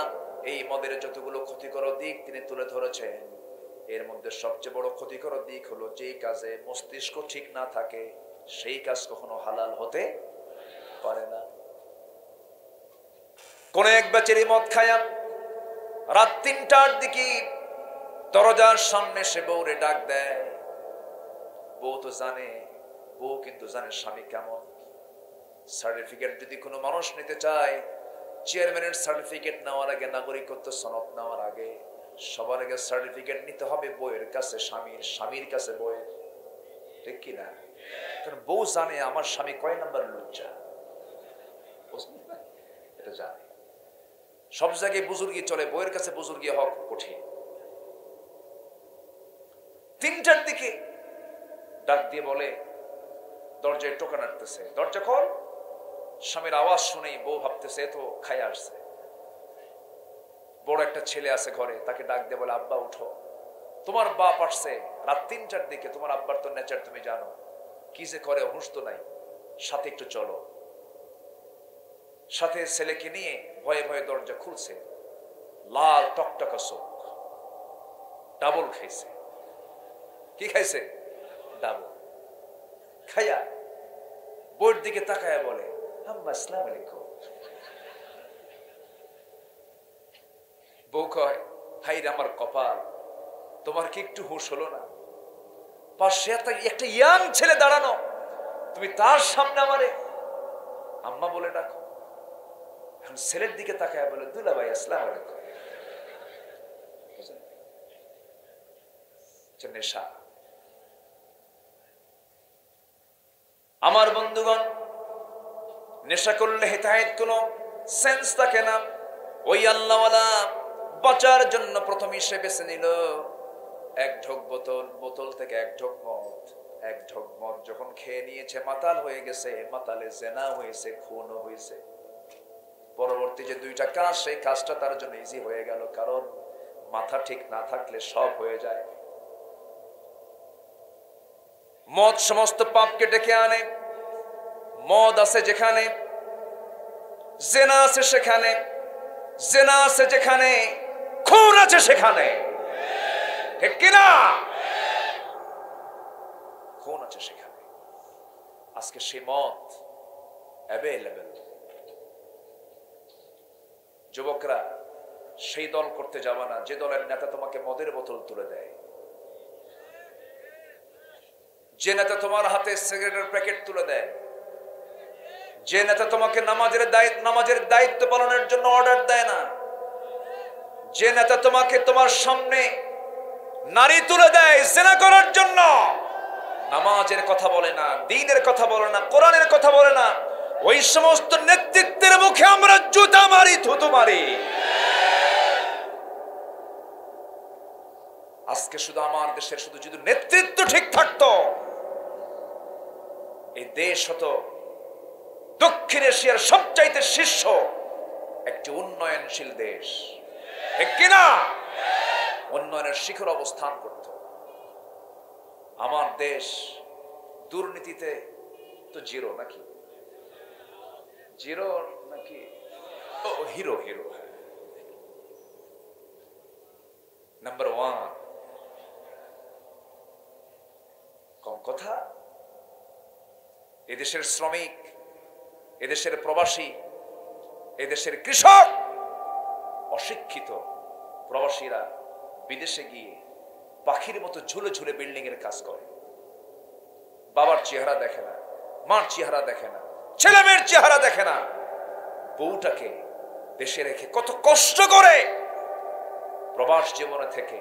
A: এই মদের যতগুলো ক্ষতিকর দিক তিনি তুলে ধরেছেন, এর মধ্যে সবচেয়ে বড় ক্ষতিকর দিক হলো, যেই কাজে মস্তিষ্ক ঠিক না থাকে সেই কাজ কখনো হালাল হতে পারে না। কোন এক বেচারি মদ খায়া রাত 3টার দিকে দরজার সামনে সে বউরে ডাক দেয়। বউ কিন্তু জানে স্বামী কেমন। সার্টিফিকেট যদি কোনো মানুষ নিতে চায়, চেয়ারম্যানের সার্টিফিকেট নেওয়ার আগে, নাগরিকত্ব সনদ নেওয়ার আগে সবার আগে সার্টিফিকেট নিতে হবে বউয়ের কাছে, স্বামীর কাছে বউয়ের, ঠিক কিনা? কারণ বউ জানে আমার স্বামী কয় নাম্বার লুচ্চা, এটা জানে। সব জায়গায় বুজুর্গি চলে, বউয়ের কাছে বুজুর্গি হওয়া কঠিন। 3টার দিকে ডাক দিয়ে বলে, দরজায় টোকা নাড়তেছে, দরজা খোল। স্বামীর আওয়াজ শুনেই বউ ভাবতেছে তো খাই আসছে। বড় একটা ছেলে আছে ঘরে, তাকে ডাক দিয়ে বলে, আব্বা উঠো, তোমার বাপ আসছে রাত 3টার দিকে, তোমার আব্বার তো নেচার তুমি জানো, কি যে করে, হুঁশ তো নাই, সাথে একটু চলো। সাথে ছেলেকে নিয়ে ভয়ে ভয়ে দরজা খুলছে। লাল টকটকা চোখ, ডাবল খাইছে। কি খাইছে? ডাবল খাইয়া বউর দিকে তাকায়া বলে, আম্মা আসসালামু আলাইকুম। বউ কয়, হাইরে আমার কপাল, তোমার কি একটু হুঁশ হলো না? পাশে একটা ইয়াং ছেলে দাঁড়ানো, তুমি তার সামনে আমারে আম্মা বলে ডাকো। এখন ছেলের দিকে তাকায় বলে, দুলা ভাই আসসালামু আলাইকুম। নেশা। আমার বন্ধুগণ, নেশা করলে হেদায়েত কোনো সেন্স থাকে না। ওই আল্লাহওয়ালা বাঁচার জন্য প্রথমে সে বেছে নিল 1 ঢোক বোতল থেকে 1 ঢোক মদ। 1 ঢোক মদ যখন খেয়ে নিয়েছে, মাতাল হয়ে গেছে, মাতালে জেনা হয়েছে, খুনও হয়েছে। পরবর্তী যে 2টা কাজ, সেই কাজটা তার জন্য ইজি হয়ে গেল, কারণ মাথা ঠিক না থাকলে সব হয়ে যায়। মদ সমস্ত পাপকে ডেকে আনে। মদ আছে যেখানে, জেনা আছে সেখানে, জেনা আছে যেখানে, খুন আছে সেখানে, ঠিক কিনা? খুন আছে সেখানে। আজকে সেই মদ অ্যাভেলেবল। যুবকরা, সেই দল করতে যাবে না যে দলের নেতা তোমাকে মদের বোতল তুলে দেয়। যে নেতা তোমার হাতে সিগারেটের প্যাকেট তুলে দেয়, যে নেতা তোমাকে নামাজের দায়িত্ব পালনের জন্য অর্ডার দেয় না, যে নেতা তোমাকে তোমার সামনে নারী তুলে দেয় জিনা করার জন্য, নামাজের কথা বলে না, দ্বীনের কথা বলে না, কোরআনের কথা বলে না, ওই সমস্ত নেতৃত্বের মুখে আমরা জুতা মারি, থুতু মারি। আজকে শুধু আমার দেশের শুধু যদি নেতৃত্ব ঠিক থাকতো, এই দেশ হতো দক্ষিণ এশিয়ার সবচাইতে শীর্ষ একটি উন্নয়নশীল দেশ, ঠিক কিনা? উন্নয়নের শিখর অবস্থান করত। আমার দেশ দুর্নীতিতে তো জিরো নাকি? জিরো নাকি? ও হিরো, হিরো নাম্বার 1। কম কথা। এদেশের শ্রমিক, এদেশের প্রবাসী, এদেশের কৃষক, অশিক্ষিত প্রবাসীরা বিদেশে গিয়ে পাখির মতো ঝুলে ঝুলে বিল্ডিং এর কাজ করে। বাবার চেহারা দেখে না, মার চেহারা দেখে না, ছেলে মেয়ের চেহারা দেখে না। বউটাকে দেশে রেখে কত কষ্ট করে প্রবাস জীবনে থেকে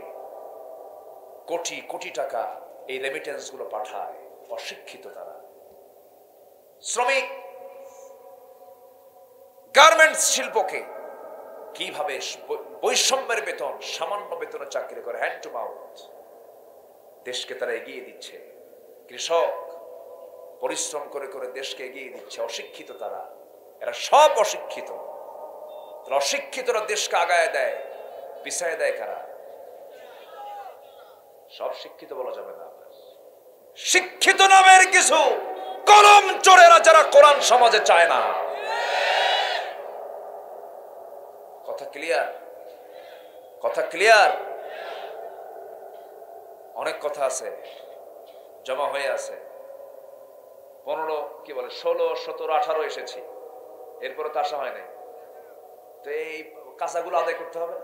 A: কোটি কোটি টাকা এই রেমিটেন্স গুলো পাঠায়। অশিক্ষিত তারা। শ্রমিক গার্মেন্টস শিল্পকে কিভাবে বৈষম্যের বেতন, সামান্য বেতনে চাকরি করে, হ্যান্ড টু মাউথ, দেশকে তারা এগিয়ে দিচ্ছে। কৃষক পরিশ্রম করে করে দেশকে এগিয়ে দিচ্ছে। অশিক্ষিত তারা, এরা সব অশিক্ষিত। অশিক্ষিতরা দেশকে আগায় দেয়, পিছায় দেয় কারা? সব শিক্ষিত বলা যাবে না। শিক্ষিত নামের কিছু কলম চোরেরা যারা কোরআন সমাজে চায় না। কথা ক্লিয়ার? কথা ক্লিয়ার? অনেক কথা আছে, জমা হয়ে আছে। 15 কি বলে 16, 17, 18 এসেছি, এরপরে তো আসা হয় নাই। তো এই কাঁচাগুলো আদায় করতে হবে।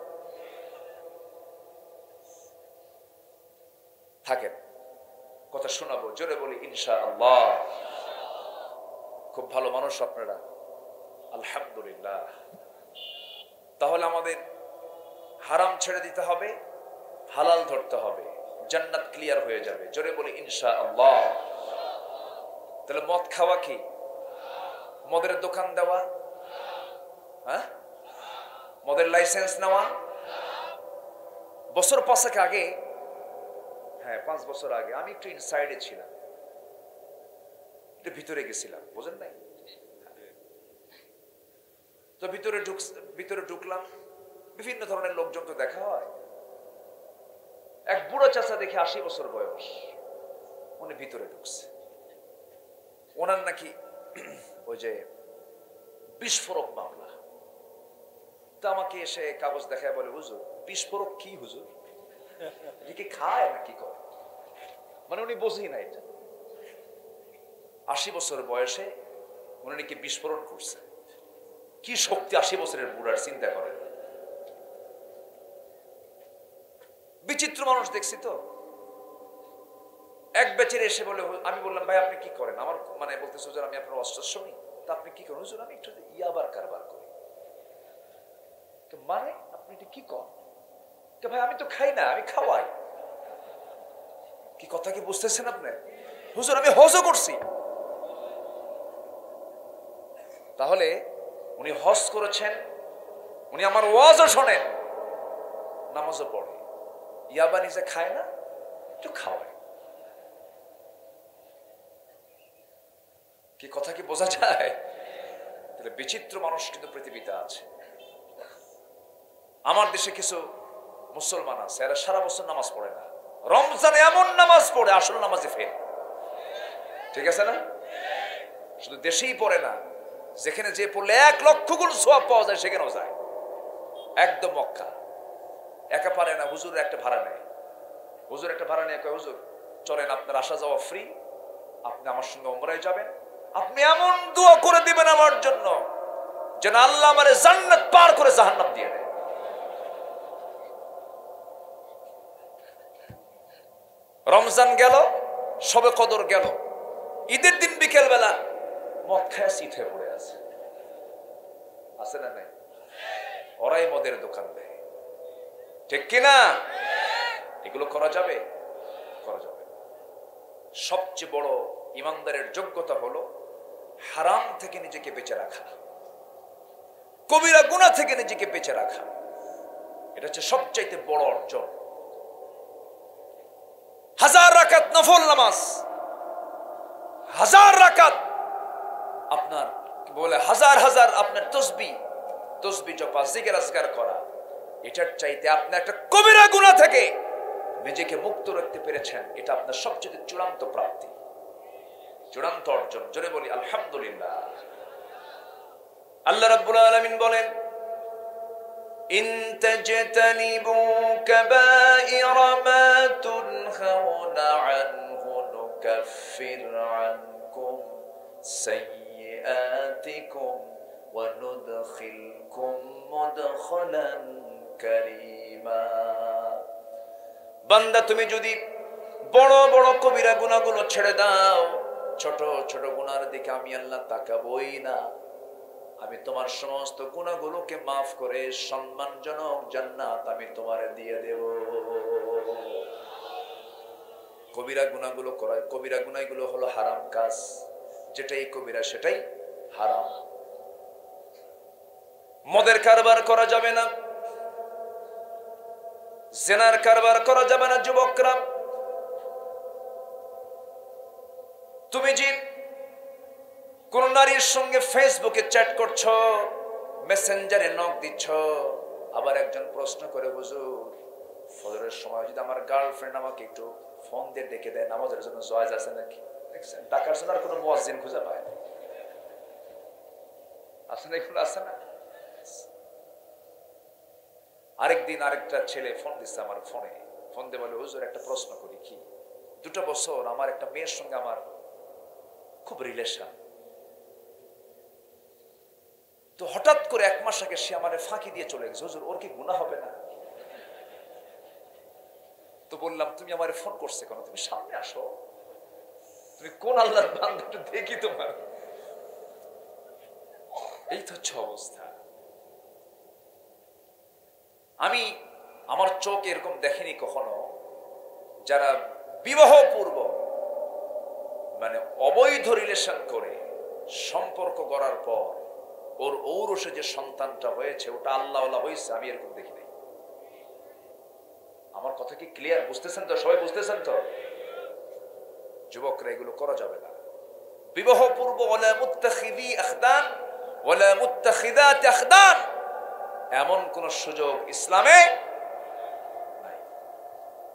A: থাকেন, কথা শোনাবো, জোরে বলি ইনশাআল্লাহ। খুব ভালো মানুষ আপনারা, আলহামদুলিল্লাহ। তাহলে আমাদের হারাম ছেড়ে দিতে হবে, হালাল ধরতে হবে, জান্নাত ক্লিয়ার হয়ে যাবে। জোরে বলি ইনশাআল্লাহ। তাহলে মদ খাওয়া কি? মদের দোকান দেওয়া, হ্যাঁ, মদের লাইসেন্স নেওয়া। বছর 5 আগে, হ্যাঁ 5 বছর আগে আমি একটু ইনসাইডে ছিলাম, একটু ভিতরে গেছিলাম, বুঝেন নাই? তো ভিতরে ঢুকলাম, বিভিন্ন ধরনের লোকজন তো দেখা হয়। এক বুড়ো চাচা দেখে 80 বছর বয়স, উনি ভিতরে ঢুকছে। ওনার নাকি ওই যে বিস্ফোরক মামলা। তো আমাকে এসে কাগজ দেখায় বলে, হুজুর বিস্ফোরক কি হুজুর? কি খায় না কি করে? মানে উনি বোঝেই না এটা। 80 বছর বয়সে উনি নাকি বিস্ফোরণ করছে। কি শক্তি 80 বছরের বুড়ার, চিন্তা করেন। বিচিত্র মানুষ দেখছি তো। এক বেচের এসে বলে, আমি বললাম ভাই আপনি কি করেন? আমার মানে বলতেছে হুজুর আমি আপনার অষ্টশ্রমী। তা আপনি কি করেন? হুজুর আমি একটু ইয়াবার কারবার করি। মানে আপনি এটা কি করেন? ভাই আমি তো খাই না, আমি খাওয়াই। কি কথা কি বুঝতেছেন আপনি? হুজুর আমি হজও করছি। তাহলে উনি হজ করেছেন, উনি আমার ওয়াজও শোনেন, নামাজও পড়ে, ইয়াবা নিজে খায় না, একটু খাওয়ায়। কি কথা কি বোঝা যায়? তাহলে বিচিত্র মানুষ কিন্তু পৃথিবীতে আছে। আমার দেশে কিছু মুসলমান আছে, এরা সারা বছর নামাজ পড়ে না, রমজানে এমন নামাজ পড়ে আসল নামাজে ফেল। ঠিক আছে না? শুধু দেশেই পড়ে না, যেখানে যে পড়লে 1 লক্ষ গুণ সওয়াব পাওয়া যায় সেখানেও যায়। একদম মক্কা একা পারে না, হুজুরের একটা ভাড়া নেয়। হুজুর একটা ভাড়া নিয়ে কয়, হুজুর চলেন আপনার আসা যাওয়া ফ্রি, আপনি আমার সঙ্গে উমরায় যাবেন, আপনি এমন দোয়া করে দিবেন আমার জন্য যেন আল্লাহ আমারে জান্নাত পার করে জাহান্নাম দিয়ে দেয়। রমজান গেল, সবে কদর গেল, ঈদের দিন বিকেল বেলা মদ খায় শীত হয়ে পড়ে আছে, আছে না নাই? ওরাই মদের দোকান দেয়, ঠিক কিনা? এগুলো করা যাবে? করা যাবে। সবচেয়ে বড় ইমানদারের যোগ্যতা হলো হারাম থেকে নিজেকে বেঁচে রাখা, কবিরা গুনাহ থেকে নিজেকে বেঁচে রাখা। এটা হচ্ছে সবচাইতে বড় অর্জন। হাজার রাকাত নফল নামাজ, হাজার রাকাত আপনার বলে হাজার হাজার আপনার তসবিহ জপা, জিকির আজকার করা, এটার চাইতে আপনি একটা কবিরা গুনাহ থেকে নিজেকে মুক্ত রাখতে পেরেছেন, এটা আপনার সবচেয়ে চূড়ান্ত প্রাপ্তি, চূড়ান্ত অর্জন। জোরে বলি আলহামদুলিল্লাহ। আল্লাহ রাব্বুল আলামিন বলেন, ইন তাজতানিবু কাবাইরা মা তুনহাউনা আনহু নুকাফির আনকুম সাইয়্যাতিকুম ওয়া নুদখিলকুম মুদখালান কারীমা। বান্দা, তুমি যদি বড় বড় কবিরা গুনাহগুলো ছেড়ে দাও, ছোট ছোট গুনার দিকে আমি আল্লাহ তাকাবই না, আমি তোমার সমস্ত গুনাহগুলোকে মাফ করে সম্মানজনক জান্নাত আমি তোমারে দিয়ে দেব। কবিরা গুনাহগুলো করা, কবিরা গুনাহগুলো হলো হারাম কাজ, যেটাই কবিরা সেটাই হারাম। মদের কারবার করা যাবে না, জেনার কারবার করা যাবে না। যুবকরা, তুমি যে কোন নারীর সঙ্গে ফেসবুকে চ্যাট করছো, মেসেঞ্জারে নক দিচ্ছ, আবার একজন প্রশ্ন করে, হুজুর ফজরের সময় যদি আমার গার্লফ্রেন্ড আমাকে একটু ফোন দিয়ে ডেকে দেয়, নামাজের জন্য জায়েজ আছে নাকি? দেখছেন, টাকার জন্য আর কোনো মুয়াজ্জিন খুঁজে পায় না, আছে না? এগুলো আছে না? আরেকদিন আরেকটা ছেলে ফোন দিচ্ছে আমার ফোনে, ফোন দিয়ে বলে, হুজুর একটা প্রশ্ন করি, কি 2 বছর আমার একটা মেয়ের সঙ্গে আমার খুব রিলেশন, তো হঠাৎ করে 1 মাস আগে সে আমার ফাঁকি দিয়ে চলে গেছে, হুজুর ওর কি গুনাহ হবে না? তো বললাম, তুমি আমার ফোন করছে কেন? তুমি সামনে আসো, তুমি কোন আল্লাহর বান্দা, একটু দেখি তোমার। এই তো হচ্ছে অবস্থা। আমি আমার চোখ এরকম দেখেনি কখনো, যারা বিবাহ পূর্ব মানে অবৈধ রিলেশন করে সম্পর্ক গড়ার পর ওর ঔরসে যে সন্তানটা হয়েছে ওটা আল্লাহওয়ালা হয়েছে, আমি এরকম দেখি নাই। আমার কথা কি ক্লিয়ার? বুঝতেছেন তো? সবাই বুঝতেছেন তো? যুবকরা, এগুলো করা যাবে না। বিবাহ পূর্ব ওয়ালা মুত্তাখিদি আখদান ওয়ালা মুত্তাখিদাত আখদান, এমন কোন সুযোগ ইসলামে নাই।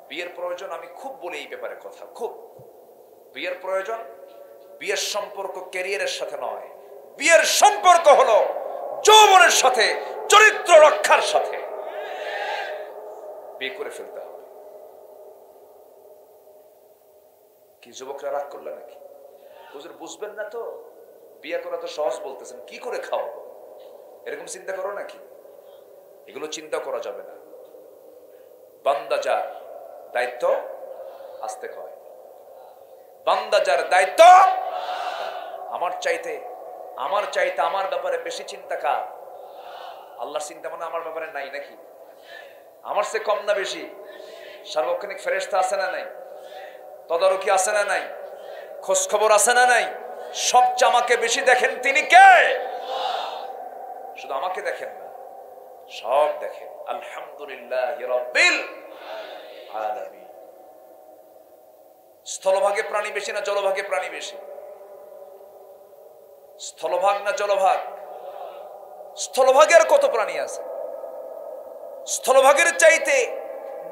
A: বিয়ের প্রয়োজন, আমি খুব বলি এই ব্যাপারে কথা, খুব বিয়ের প্রয়োজন। বিয়ের সম্পর্ক ক্যারিয়ারের সাথে নয়, বিয়ের সম্পর্ক হলো যৌবনের সাথে, চরিত্র রক্ষার সাথে। বিয়ে করে ফেলতে হবে। কি যুবকরা রাগ করলে নাকি? হুজুর বুঝবেন না তো, বিয়ে করা তো সহজ বলতেছেন, কি করে খাওয়াবো, এরকম চিন্তা করো নাকি? এগুলো চিন্তা করা যাবে না। বান্দা যার দায়িত্ব আস্তে কয়, বান্দা যার দায়িত্ব, আমার চাইতে আমার ব্যাপারে বেশি চিন্তা কার? আল্লাহর চিন্তা মানে আমার ব্যাপারে নাই নাকি? আমার চেয়ে কম না বেশি? সার্বক্ষণিক ফেরেশতা আছে না নাই? তদারকি আছে না নাই? খোঁজ খবর আছে না নাই? সবচেয়ে আমাকে বেশি দেখেন তিনি কে? শুধু আমাকে দেখেন না, সব দেখেন। আলহামদুলিল্লাহি রাব্বিল আলামিন। স্থলভাগে প্রাণী বেশি না জলভাগে প্রাণী বেশি? স্থলভাগ না জলভাগ? স্থলভাগের কত প্রাণী আছে? স্থলভাগের চাইতে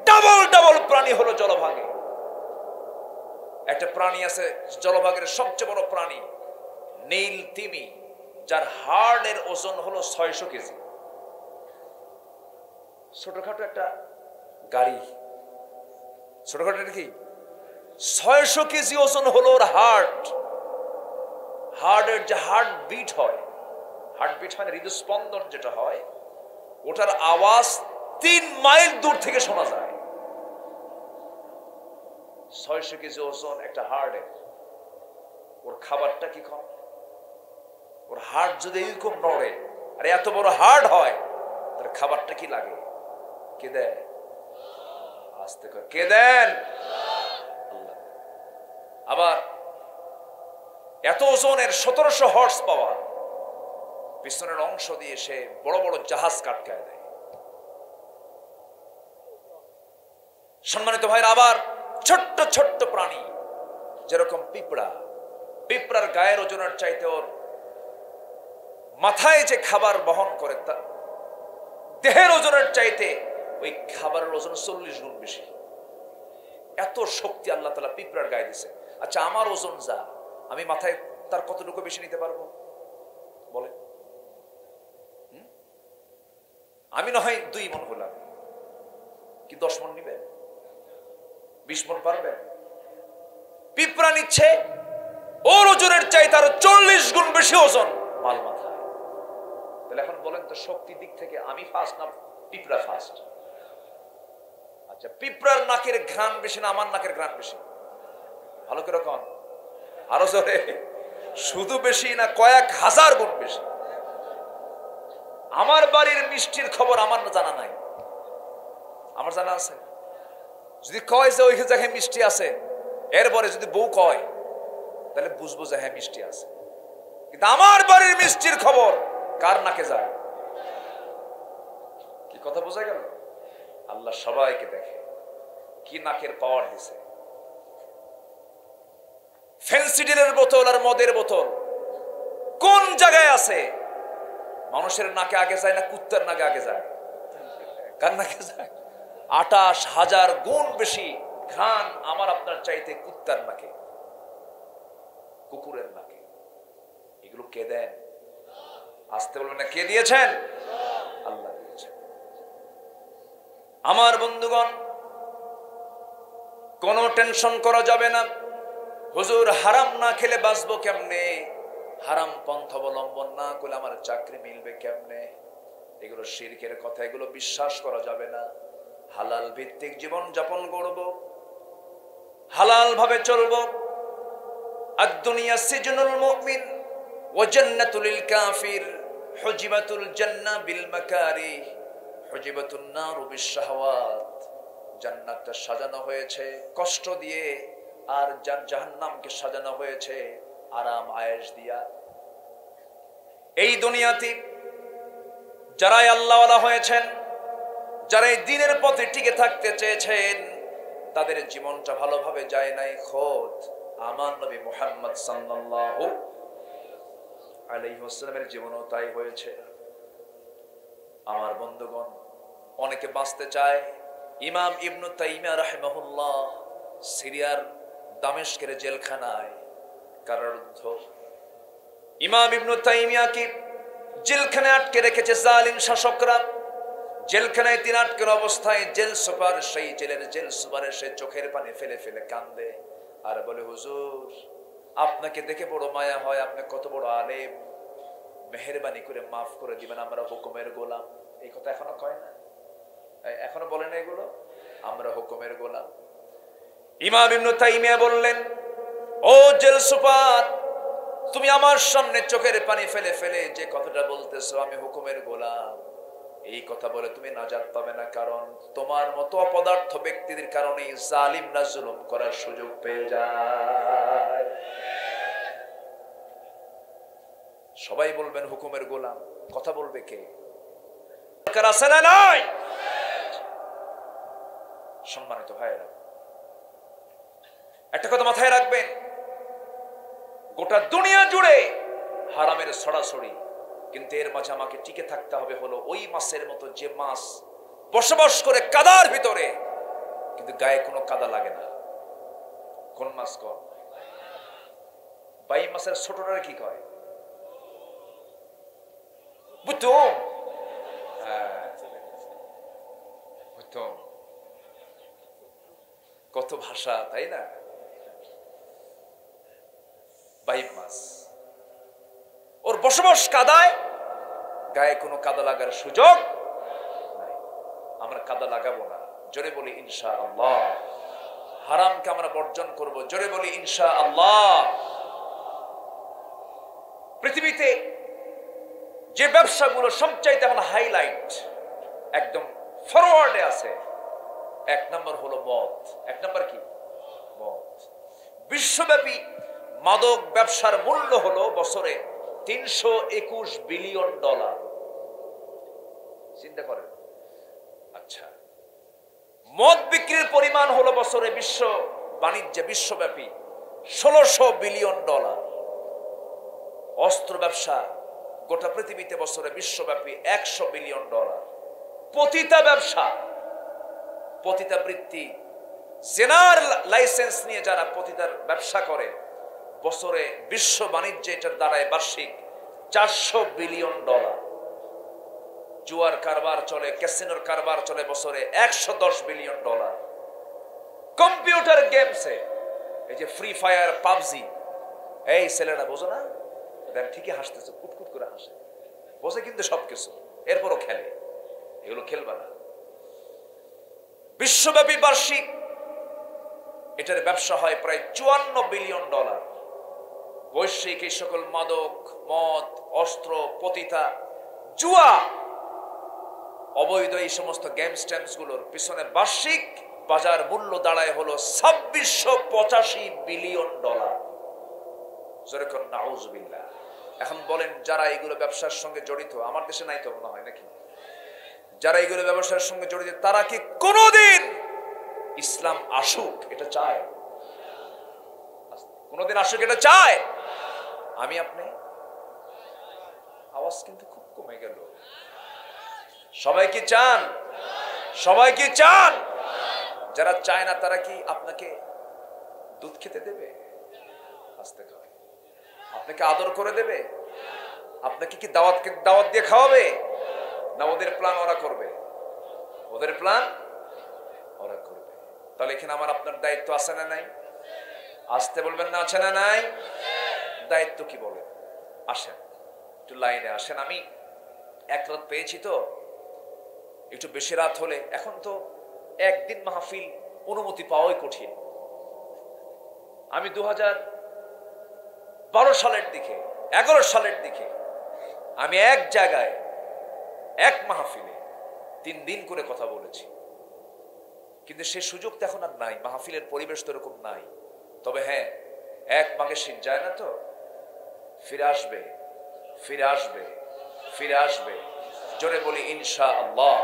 A: ডাবল প্রাণী হলো জলভাগে। একটা প্রাণী আছে জলভাগের সবচেয়ে বড় প্রাণী, নীল তিমি, যার হাড়ের ওজন হলো 600 কেজি। ছোটখাটো একটা গাড়ি, ছোটখাটো কি 600 কেজি ওজন হলো ওর হার্টের যে হার্টবিট হয় মানে হৃদস্পন্দন যেটা হয়, ওটার আওয়াজ 3 মাইল দূর থেকে শোনা যায়। 600 কেজি ওজন একটা হার্ডের, ওর খাবারটা কি কম? ওর হার্ট যদি এরকম নড়ে আর এত বড় হার্ট হয়, তার খাবারটা কি লাগে? কে দেয়? আস্তে করে কে দেন? আল্লাহ। আবার এত ওজনের 1700 হর্স পাওয়ার পিছনের অংশ দিয়ে সে বড় বড় জাহাজ কাটকায় দেয়। সম্মানিত ভাইরা, আবার ছোট্ট ছোট্ট প্রাণী যেরকম পিঁপড়া, পিঁপড়ার গায়ের ওজনের চাইতে ওর মাথায় যে খাবার বহন করে তা দেহের ওজনের চাইতে ওই খাবারের ওজন 40 গুণ বেশি। এত শক্তি আল্লাহ তাআলা পিঁপড়ার গায়ে দিছে। আচ্ছা, আমার ওজন যা, আমি মাথায় তার কতটুকু বেশি নিতে পারবো বলে? আমি না হয় 2 মণ হলাম, কি 10 মণ নিবেন? 20 মণ পারবেন? পিঁপড়া নিচ্ছে ওর ওজনের চাইতে আরো 40 গুণ বেশি ওজন মাল মাথায়। তাহলে এখন বলেন তো, শক্তির দিক থেকে আমি ফার্স্ট না পিঁপড়া ফার্স্ট? আচ্ছা, পিঁপড়ার নাকের ঘ্রাণ বেশি না আমার নাকের ঘ্রাণ বেশি? ভালো করে কন, আরো জোরে। শুধু বেশি না কয়েক হাজার গুণ বেশি। আমার বাড়ির মিষ্টির খবর আমার জানা নাই, আমার জানা আছে। যদি কয় যে ওই জায়গায় মিষ্টি আছে, এরপরে যদি বউ কয়, তাহলে বুঝবো যে হ্যাঁ মিষ্টি আছে। কিন্তু আমার বাড়ির মিষ্টির খবর কার নাকে যায়? কি কথা বোঝা গেল? আল্লাহ সবাইকে দেখে, কি নাকের পাওয়ার দিছে। ফেন্সিডিলের বোতল আর মদের বোতল কোন জায়গায় আছে? মানুষের নাকে আগে যায় না কুত্তার নাকে আগে যায়? কার নাকে যায়? 28,000 গুণ বেশি ঘ্রাণ আমার আপনার চাইতে কুত্তার নাকে, কুকুরের নাকে। এগুলো কে দেন? আসতে বলবেন না, কে দিয়েছেন? আল্লাহ দিয়েছেন। আমার বন্ধুগণ, কোনো টেনশন করা যাবে না। হুজুর, হারাম না খেলে বাঁচবো কেমনে? হারাম পন্থা অবলম্বন না করলে আমার চাকরি মিলবে কেমনে? এগুলো শিরকের কথা, এগুলো বিশ্বাস করা যাবে না। হালাল ভিত্তিক জীবন যাপন করব, হালাল ভাবে চলব। আদ-দুনিয়া সিজনুল মুমিন ওয়া জান্নাতুল লিল কাফির, হুজিবাতুল জান্নাহ বিল মাকারিহ, হুজিবাতুন নারু বিশ শাহওয়াত। জান্নাতটা সাজানো হয়েছে কষ্ট দিয়ে, আর জাহান্নামকে সাজানো হয়েছে আরাম আয়েশ দিয়া। এই দুনিয়াতে যারাই আল্লাহওয়ালা হয়েছেন, যারা এই দ্বীনের পথে টিকে থাকতে চেয়েছেন, তাদের জীবনটা ভালোভাবে যায় নাই। খোদ আমার নবী মুহাম্মদ সাল্লাল্লাহু আলাইহি ওয়াসাল্লামের জীবনও তাই হয়েছে। আমার বন্ধুগণ, অনেকে বাঁচতে চায়। ইমাম ইবনে তাইমিয়া রাহিমাহুল্লাহ সিরিয়ার দামেস্কের জেলখানায় কারারুদ্ধ। ইমাম ইবনে তাইমিয়াকে জেলখানায় আটকে রেখেছে জালিম শাসকরা। জেলখানায় তিনি আটকের অবস্থায় জেল সুপার, সেই জেলের জেল সুপারের সে চোখের পানি ফেলে ফেলে কান্দে আর বলে, হুজুর, আপনাকে দেখে বড় মায়া হয়, আপনি কত বড় আলেম, মেহেরবানি করে মাফ করে দিবেন, আমরা হুকুমের গোলাম। এই কথা এখনো কয় না? এখনো বলে না এগুলো? আমরা হুকুমের গোলাম। ইমাম ইবনে তাইমিয়া বললেন, ও জেল সুপার, তুমি আমার সামনে চোখের পানি ফেলে ফেলে যে কথাটা বলতেছো, আমি হুকুমের গোলাম, এই কথা বলে তুমি নাজাত পাবে না। কারণ তোমার মতো অপদার্থ ব্যক্তিদের কারণে জালিমরা জুলুম করার সুযোগ পেয়ে যায়। সবাই বলবেন হুকুমের গোলাম, কথা বলবে কে? আছে না নাই? সম্মানিত ভাইরা, একটা কথা মাথায় রাখবেন, গোটা দুনিয়া জুড়ে হারামের ছড়াছড়ি, কিন্তু এর মাঝে আমাকে টিকে থাকতে হবে হলো ওই মাছের মতো, যে মাছ বসবাস করে কাদার ভিতরে, কিন্তু গায়ে কোনো কাদা লাগে না। কোন মাছ? কর বাই মাছের ছোটটারে কি কয়? বুঝতো? কত ভাষা, তাই না? বাই মাছ, ওর বসবাস কাদায়, গায়ে কোনো কাদা লাগার সুযোগ নাই। আমরা কাদা লাগাবো না, জোরে বলি ইনশাআল্লাহ। হারামকে আমরা বর্জন করব। জোরে বলি ইনশাআল্লাহ। পৃথিবীতে যে ব্যবসাগুলো সবচাইতে এখন হাইলাইট, একদম ফরওয়ার্ডে আছে, এক নম্বর হলো মদ। এক নম্বর কি? মদ। বিশ্বব্যাপী মাদক ব্যবসার মূল্য হলো বছরে $321 বিলিয়ন। চিন্তা করেন। আচ্ছা, মদ বিক্রির পরিমাণ হলো বছরে বিশ্ব বাণিজ্যে বিশ্বব্যাপী $1600 বিলিয়ন। অস্ত্র ব্যবসা গোটা পৃথিবীতে বছরে বিশ্বব্যাপী $100 বিলিয়ন। পতিতা ব্যবসা, পতিতা বৃত্তি, জেনার লাইসেন্স নিয়ে যারা পতিতার ব্যবসা করে, বছরে বিশ্ব বাণিজ্যে এটার দ্বারায় বার্ষিক $400 বিলিয়ন। জুয়ার কারবার চলে, ক্যাসিনোর কারবার চলে বছরে $110 বিলিয়ন। কম্পিউটার গেমসে এই যে ফ্রি ফায়ার, পাবজি, এই ছেলেরা বোঝো না? দেখ ঠিকই হাসতেছে, কুটকুট করে হাসে, বোঝে কিন্তু সবকিছু, এরপরও খেলে। এগুলো খেলবা না। বিশ্বব্যাপী বার্ষিক এটার ব্যবসা হয় প্রায় $54 বিলিয়ন। বৈশ্বিক এই সকল মাদক, মদ, অস্ত্র, পতিতা, জুয়া, অবৈধ এই সমস্ত গেমস টেমস গুলোর পিছনে বার্ষিক বাজার মূল্য দাঁড়ায় হলো $2685 বিলিয়ন। যেরকম নাউজুবিল্লাহ। এখন বলেন, যারা এইগুলো ব্যবসার সঙ্গে জড়িত, আমার দেশে নাই তো মনে হয় নাকি, যারা এইগুলো ব্যবসার সঙ্গে জড়িত, তারা কি কোনোদিন ইসলাম আসুক এটা চায়? কোনোদিন আসুক এটা চায়? আমি আপনি? আওয়াজ কিন্তু খুব কমে গেল। সবাই কি চান? সবাই কি চান? যারা চায় না তারা কি আপনাকে দুধ খেতে দেবে? আস্তে খাবে। আপনাকে আদর করে দেবে? আপনাকে কি দাওয়াত দিয়ে খাওয়াবে? না ওদের প্ল্যান ওরা করবে? ওদের প্ল্যান ওরা করবে। তাহলে এখানে আমার আপনার দায়িত্ব আছে না নাই? আসতে বলবেন না, আছে না নাই? দায়িত্ব কি বলেন? আসেন একটু লাইনে আসেন। আমি এক রাত পেয়েছি তো, একটু বেশি রাত হলে, এখন তো একদিন মাহফিল অনুমতি পাওয়াই কঠিন। আমি 2012 সালের দিকে, 11 সালের দিকে আমি এক জায়গায় এক মাহফিলে 3 দিন করে কথা বলেছি, কিন্তু সে সুযোগ তো এখন আর নাই। মাহফিলের পরিবেশ তো এরকম নাই। তবে হ্যাঁ, এক মাঘে শীত যায় না তো, ফিরে আসবে, ফিরে আসবে, ফিরে আসবে। জোরে বলি ইনশাআল্লাহ।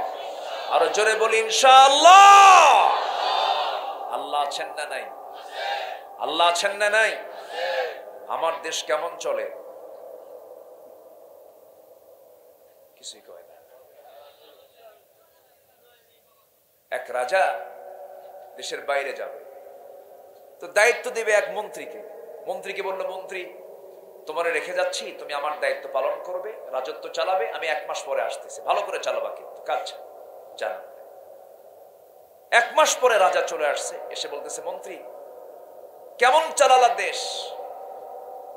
A: আরো জোরে বলি ইনশাআল্লাহ। আল্লাহ আছেন না নাই? আল্লাহ আছেন না নাই? আমার দেশ কেমন চলে? কিছুই কয় না। এক রাজা দেশের বাইরে যাবে, তো দায়িত্ব দেবে এক মন্ত্রীকে। মন্ত্রীকে বলল, মন্ত্রী তোমারে রেখে যাচ্ছি, তুমি আমার দায়িত্ব পালন করবে, রাজত্ব চালাবে, আমি 1 মাস পরে আসতেছি, ভালো করে চালাবা কিন্তু কাজ। জান 1 মাস পরে রাজা চলে আসছে, এসে বলতেছে, মন্ত্রী কেমন চালালা দেশ?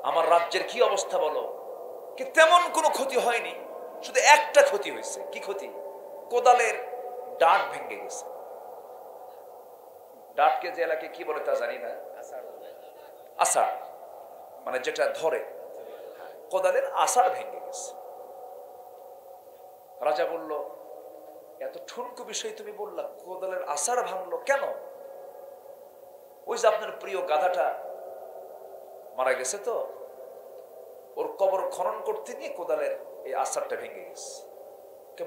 A: আমার রাজ্যের কি অবস্থা বলো? কি তেমন কোনো ক্ষতি হয়নি, শুধু একটা ক্ষতি হয়েছে। কি ক্ষতি? কোদালের ডাট ভেঙে গেছে। ডাটকে যে এলাকায় কি বলে তা জানি না, আষাঢ়, মানে যেটা ধরে, কোদালের আষাঢ় ভেঙে গেছে। রাজা বলল, এত ঠুনকু বিষয় তুমি বললা, কোদালের আষাঢ় ভাঙলো কেন? ওই যে আপনার প্রিয় গাধাটা মারা গেছে, তো ওর কবর খনন করতে নিয়ে কোদালের এই আষাঢ়টা ভেঙে গেছে।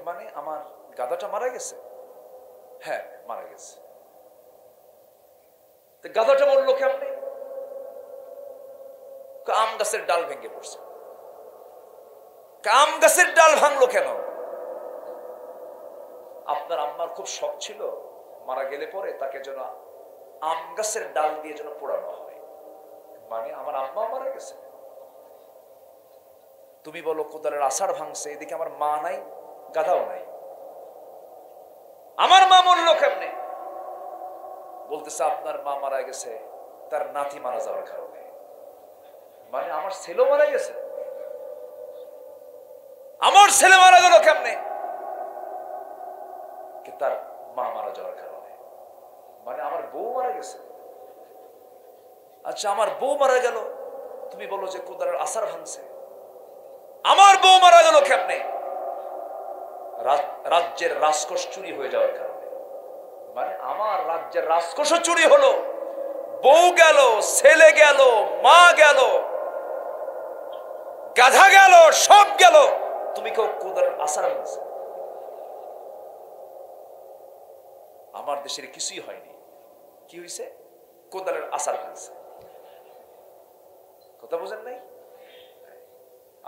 A: মানে আমার গাধাটা মারা গেছে? হ্যাঁ মারা গেছে। গাধাটা মরলো কেমনে? আম গাছের ডাল ভেঙে পড়ছে। আম গাছের ডাল ভাঙলো কেন? আপনার আম্মার খুব শখ ছিল মারা গেলে পরে তাকে যেন আম গাছের ডাল দিয়ে যেন পোড়ানো হয়। মানে আমার আম্মা মারা গেছে, তুমি বলো কোদালের আষাঢ় ভাঙছে, এদিকে আমার মা নাই, গাধাও নাই, আমার মা মরলো কেমনে? বলতেছে আপনার মা মারা গেছে তার নাতি মারা যাওয়ার কারণে। মানে আমার ছেলে মারা গেছে? আমার ছেলে মারা গেল কেমনে? তার মা মারা যাওয়ার কারণে। মানে আমার বউ মারা গেছে। আচ্ছা আমার বউ মারা গেল, তুমি বলো যে কোদালের আসার ভাঙছে। আমার বউ মারা গেল কেমনে? রাজ্যের রাজকোষ চুরি হয়ে যাওয়ার কারণে। মানে আমার রাজ্যের রাজকোষও চুরি হলো, বউ গেল, ছেলে গেল, মা গেল, গাধা গেল, সব গেল, তুমি কেউ কোদালের আসার ভাঙছে। আমার দেশের কিছুই হয়নি, কি হয়েছে? কোদালের আসার ভাঙছে। কথা বোঝেন নাই?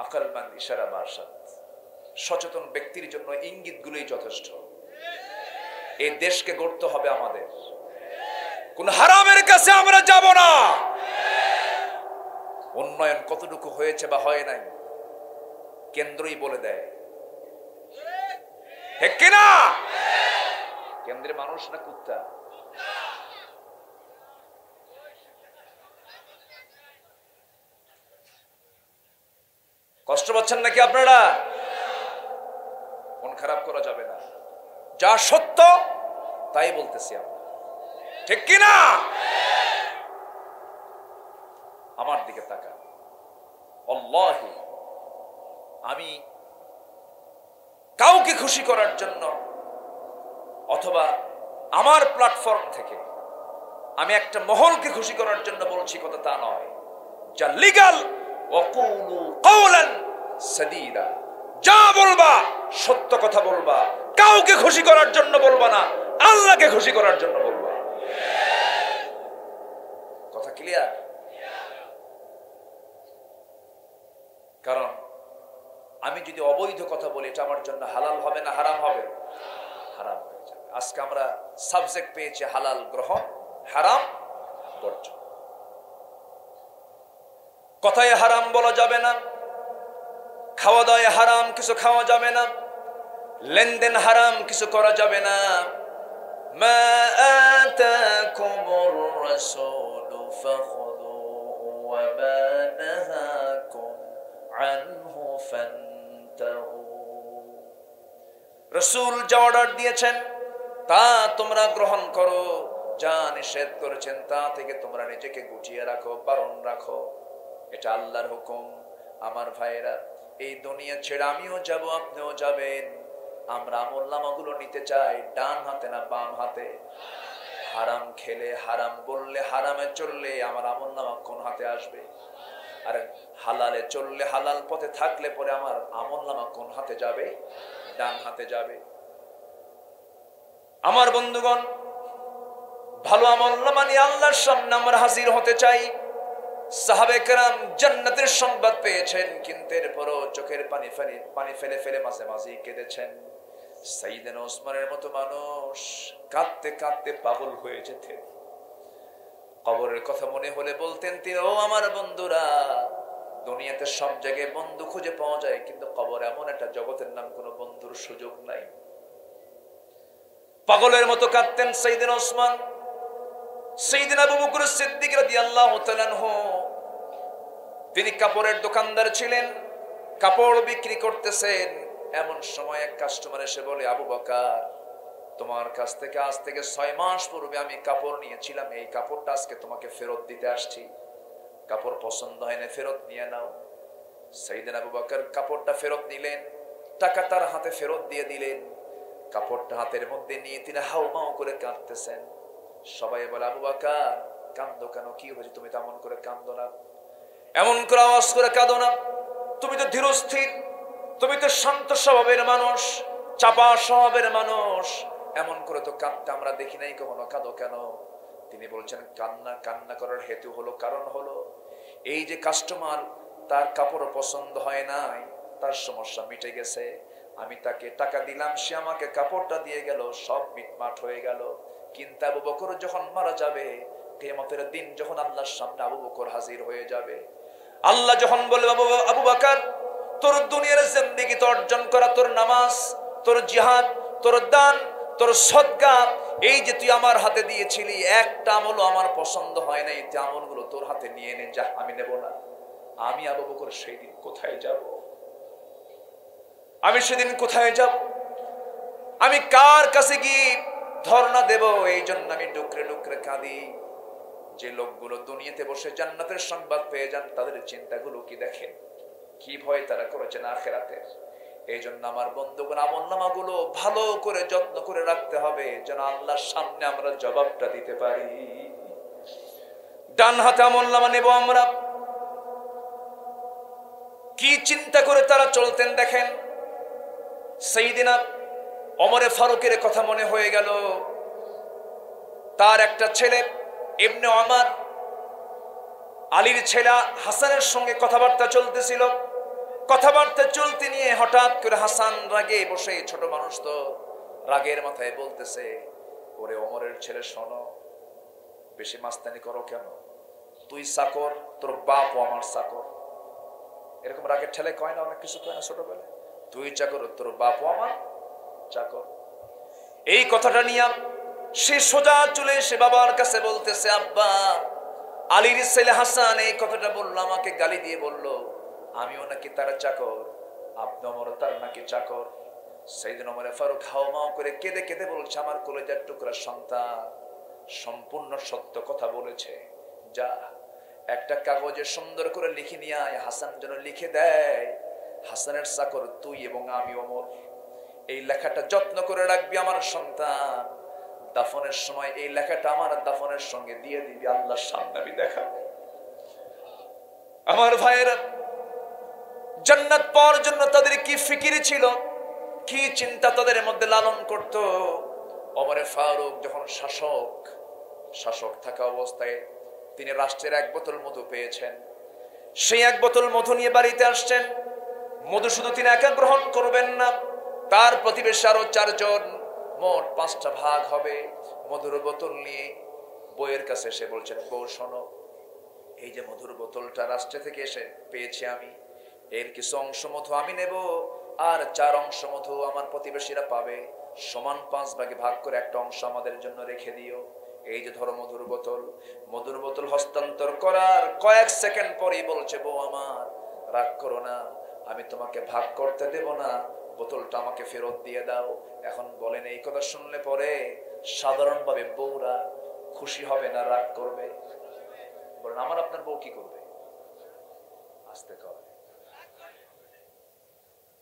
A: আকলমান ইশারা বারসাত, সচেতন ব্যক্তির জন্য ইঙ্গিতগুলোই যথেষ্ট। এই দেশকে গড়তে হবে আমাদের, কোন হারামের কাছে আমরা যাব না। উন্নয়ন কতটুকু হয়েছে বা হয় নাই কেন্দ্রই বলে দেয়, ঠিক কিনা? কেন্দ্রের মানুষ না কুত্তা? কষ্ট পাচ্ছেন নাকি আপনারা? মন খারাপ করা যাবে না, যা সত্য তাই বলতেছি আমরা, ঠিক কিনা? আমার দিকে তাকা, আল্লাহি আমি কাউকে খুশি করার জন্য অথবা আমার প্ল্যাটফর্ম থেকে আমি একটা মহলকে খুশি করার জন্য বলছি কথা তা নয়। যা লিগ্যাল, ওয়াকুলু কাওলান সাদীদা, যা বলবা সত্য কথা বলবা, কাউকে খুশি করার জন্য বলবা না, আল্লাহকে খুশি করার জন্য বলবা। কথা ক্লিয়ার? কারণ আমি যদি অবৈধ কথা বলি এটা আমার জন্য হালাল হবে না হারাম হবে? হারাম হয়ে যাবে। আজকে আমরা সাবজেক্ট পেয়েছি হালাল গ্রহণ, হারাম বর্জন। কথায় হারাম বলা যাবে না, খাওয়া দাওয়ায় হারাম কিছু খাওয়া যাবে না, লেনদেন হারাম কিছু করা যাবে না। মা আতাকুমুর রাসূলু ফাখুযুহু ওয়া মা নাহাকুম আনহু ফান্তাহু। রাসূল যা অর্ডার দিয়েছেন তা তোমরা গ্রহণ করো, যা নিষেধ করেছেন তা থেকে তোমরা নিজেকে গুটিয়ে রাখো, বারণ রাখো। এটা আল্লাহর হুকুম। আমার ভাইয়েরা, এই দুনিয়া ছেড়ে আমিও যাব, আপনিও যাবেন। আমরা আমলনামাগুলো নিতে চাই ডান হাতে না বাম হাতে? হারাম খেলে, হারাম বললে, হারামে চললে আমার আমলনামা কোন হাতে আসবে? আর হালালে চললে, হালাল পথে থাকলে পরে আমার আমলনামা কোন হাতে যাবে? ডান হাতে যাবে। আমার বন্ধুগণ, ভালো আমলনামা নিয়ে আল্লাহর সামনে আমরা হাজির হতে চাই। সাহাবে কেরাম জান্নাতের সংবাদ পেয়েছেন, কিন্তু এরপরও চোখের পানি ফেলে ফেলে মাঝে মাঝে কেঁদেছেন। সাইয়েদনা ওসমানের মতো মানুষ কাঁদতে কাঁদতে পাগল হয়ে যেতেন। কবরের কথা মনে হলে বলতেন তিনি, ও আমার বন্ধুরা, দুনিয়াতে সব জায়গায় বন্ধু খুঁজে পাওয়া যায়, কিন্তু কবর এমন একটা জগতের নাম কোনো বন্ধুর সুযোগ নাই। পাগলের মতো কাঁদতেন সাইয়েদনা ওসমান। সাইয়েদনা আবু বকর সিদ্দিক রাদিয়াল্লাহু তাআলা আনহু, তিনি কাপড়ের দোকানদার ছিলেন, কাপড় বিক্রি করতেছেন। এমন সময় এক কাস্টমার এসে বলে, আবু বকর, তোমার কাছ থেকে আজ থেকে 6 মাস পূর্বে আমি কাপড় নিয়েছিলাম, এই কাপড়টা আজকে তোমাকে ফেরত দিতে আসছি। কাপড় পছন্দ হয় না, ফেরত নিয়ে নাও। সাইয়েদনা আবু বকর কাপড়টা ফেরত নিলেন, টাকা তার হাতে ফেরত দিয়ে দিলেন। কাপড়টা হাতের মধ্যে নিয়ে তিনি হাউমাউ করে কাঁদতেছেন। সবাই বলে, আবু বকর কাঁদো কেন, কি হয়েছে? তুমি তো এমন করে কাঁদো না, এমন করে আওয়াজ করে কাঁদো না, তুমি তো ধীরস্থির, তুমি তো শান্ত স্বভাবের মানুষ, চাপা স্বভাবের মানুষ, এমন করে তো কাঁদতে আমরা দেখি নাই কখনো, কাঁদো কেন? তিনি বলছেন, কান্না করার হেতু হলো, কারণ হলো এই যে কাস্টমার, তার কাপড় পছন্দ হয় নাই, তার সমস্যা মিটে গেছে। আমি তাকে টাকা দিলাম, সে আমাকে কাপড়টা দিয়ে গেল, সব মিটমাট হয়ে গেল। কিন্তু আবু বকর যখন মারা যাবে, কিয়ামতের দিন যখন আল্লাহর সামনে আবু বকর হাজির হয়ে যাবে, আল্লাহ যখন বলবে, আবু বকর, তোর দুনিয়ার জিন্দেগি তো অর্জন করা, তোর নামাজ, তোর জিহাদ, তোর দান, তোর সদকা, এই যে তুই আমার হাতে দিয়েছিলি, একটা আমলও আমার পছন্দ হয় না, এই আমলগুলো তোর হাতে নিয়ে নে, যা, আমি নেব না। আমি আবু বকর সেই দিন কোথায় যাব? আমি সেদিন কোথায় যাব? আমি কার কাছে গিয়ে ধর্ণা দেব? এই জন্য আমি ডুকরে ডুকরে কাঁদি। যে লোকগুলো দুনিয়াতে বসে জান্নাতের সংবাদ পেয়ে যান তাদের চিন্তাগুলো কি দেখেন, কি ভয় তারা করেছেন আখিরাতের। এই জন্য আমার বন্ধুগণ, আমলনামাগুলো ভালো করে যত্ন করে রাখতে হবে যেন আল্লাহর সামনে আমরা জবাবটা দিতে পারি। ডান হাতে আমলনামা নেব আমরা। কি চিন্তা করে তারা চলতেন দেখেন। সাইয়েদিনা ওমরে ফারুকের কথা মনে হয়ে গেল। তার একটা ছেলে ইবনে ওমর, আলীর ছেলে হাসানের সঙ্গে কথাবার্তা চলতেছিল। কথাবার্তা চলতে নিয়ে হঠাৎ করে হাসান রাগে বসে, ছোট মানুষ তো রাগের মাথায় বলতেছে, ওরে ওমরের ছেলে শোনো, বেশি মাস্তানি করো কেন? তুই চাকর, তোর বাপও আমার চাকর। এরকম রাগের ঠেলে কয় না, অনেক কিছু কয় না ছোটবেলায়। তুই চাকর, তোর বাপও আমার চাকর। এই কথাটা নিয়ে সে সোজা চলে এসে বাবার কাছে বলতেছে, আব্বা, আলীর ছেলে হাসান এই কথাটা বললো, আমাকে গালি দিয়ে বলল আমিও নাকি তার চাকর, আপনি ওমর তার নাকি চাকর। সাইয়েদনা ওমর ফারুক হাওমাও করে কেঁদে কেঁদে বলছে, আমার কলেজার টুকরা সন্তান সম্পূর্ণ সত্য কথা বলেছে। যা একটা কাগজে সুন্দর করে লিখে নিয়ে আয়, হাসান যেন লিখে দেয় হাসানের চাকর তুই এবং আমি ওমর। এই লেখাটা যত্ন করে রাখবি আমার সন্তান, দাফনের সময় এই লেখাটা আমার দাফনের সঙ্গে দিয়ে দিবি, আল্লাহর সামনে আমি দেখাবো। আমার ভাইয়েরা, জান্নাত পাওয়ার জন্য তাদের কি ফিকির ছিল, কি চিন্তা তাদের মধ্যে লালন করত। ওমরে ফারুক যখন শাসক থাকা অবস্থায় তিনি রাষ্ট্রের এক বোতল মধু পেয়েছেন। সেই এক বোতল মধু নিয়ে বাড়িতে আসছেন। মধু শুধু তিনি একা গ্রহণ করবেন না, তার প্রতিবেশী আরো 4 জন, মোট 5টা ভাগ হবে। মধুর বোতল নিয়ে বউয়ের কাছে এসে বলছেন, বউ শোনো, এই যে মধুর বোতলটা রাষ্ট্র থেকে এসে পেয়েছি আমি, এর কিছু অংশ মধু আমি নেব, আর 4 অংশ মধু আমার প্রতিবেশীরা পাবে। সমান 5 ভাগে ভাগ করে একটা অংশ আমাদের জন্য রেখে দিও। এই যে ধরো মধুর বোতল হস্তান্তর করার কয়েক সেকেন্ড পরেই বলছে, বউ আমার, রাগ করো না, আমি তোমাকে ভাগ করতে দেব না, বোতলটা আমাকে ফেরত দিয়ে দাও। এখন বলেন, এই কথা শুনলে পরে সাধারণভাবে বউরা খুশি হবে না রাগ করবে? বলেন, আমার আপনার বউ কি করবে? আস্তে কর,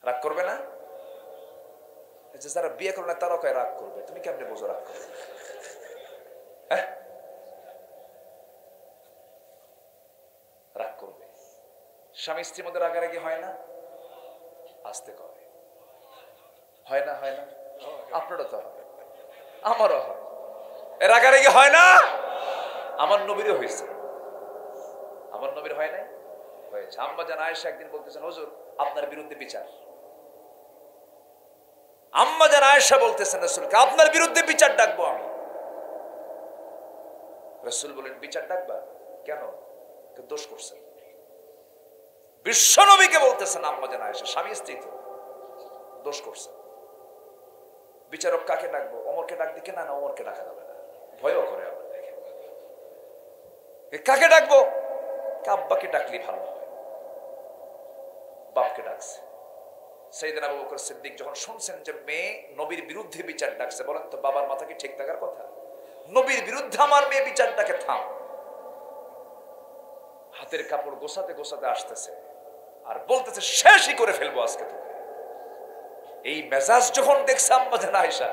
A: রাগ করবে না? যারা বিয়ে করবে না তারাও কয় রাগ করবে। তুমি কেমনে বোঝো রাগ করবে? হ্যাঁ, রাগ করবে। স্বামী স্ত্রীর মধ্যে রাগারাগি হয় না? আস্তে করে হয় না? হয় না? আপনারও তো হয়, আমারও হয়। রাগারাগি হয় না? আমার নবীরও হয়েছে। আমার নবীর হয় নাই? হয়েছে। আম্মা জান আয়েশা একদিন বলতেছেন, হুজুর আপনার বিরুদ্ধে বিচার। আম্মা জান আয়েশা বলতেছেন রাসূলকে, আপনার বিরুদ্ধে বিচার ডাকবো আমি। রাসূল বলেন, বিচার ডাকবা কেন? দোষ করছেন। বিশ্ব নবীকে বলতেছেন আম্মা জান আয়েশা, স্বামী স্ত্রী তো, দোষ করছেন। বিচারক কাকে ডাকবো? ওমরকে ডাক দিকে না, ওমরকে ডাকা যাবে না, ভয়ও করে আবার। দেখেন কাকে ডাকবো? আব্বাকে ডাকলে ভালো হয়। বাপকে ডাকছে। সাইয়েদনা আবু বকর সিদ্দিক যখন শুনছেন যে মেয়ে নবীর বিরুদ্ধে বিচার ডাকছে, বলেন তো বাবার মাথা কি ঠিক থাকার কথা? নবীর বিরুদ্ধে আমার মেয়ে বিচার ডাকে, থাম। হাতের কাপড় গোছাতে গোছাতে আসতেছে আর বলতেছে, শেষই করে ফেলবো আজকে তোকে। এই মেজাজ যখন দেখছে আম্মা জান আয়েশা,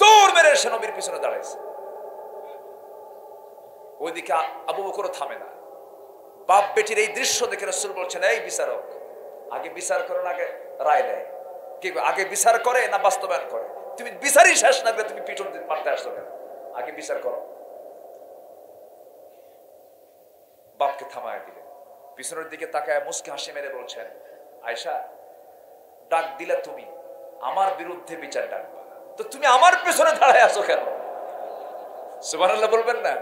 A: দৌড় মেরে এসে নবীর পিছনে দাঁড়াইছে। ওইদিকে আবু বকর থামে না। বাপ বেটির এই দৃশ্য দেখে রাসূল বলছেন, এই বিচারক, আগে বিচার করেন, আগে রায় দেয়। কি আগে বিচার করে না বাস্তবায়ন করে? তুমি বিচারই শেষ না করে তুমি পিছন দিতে মারতে আসছো কেন? আগে বিচার করো। বাপকে থামায় দিলেন। পিছনের দিকে তাকায় মুস্কি হাসি মেরে বলছেন, আয়েশা, ডাক দিলে তুমি, আমার বিরুদ্ধে বিচার ডাকবা, তো তুমি আমার পেছনে দাঁড়ায় আছো কেন? সুবহানাল্লাহ বলবেন না?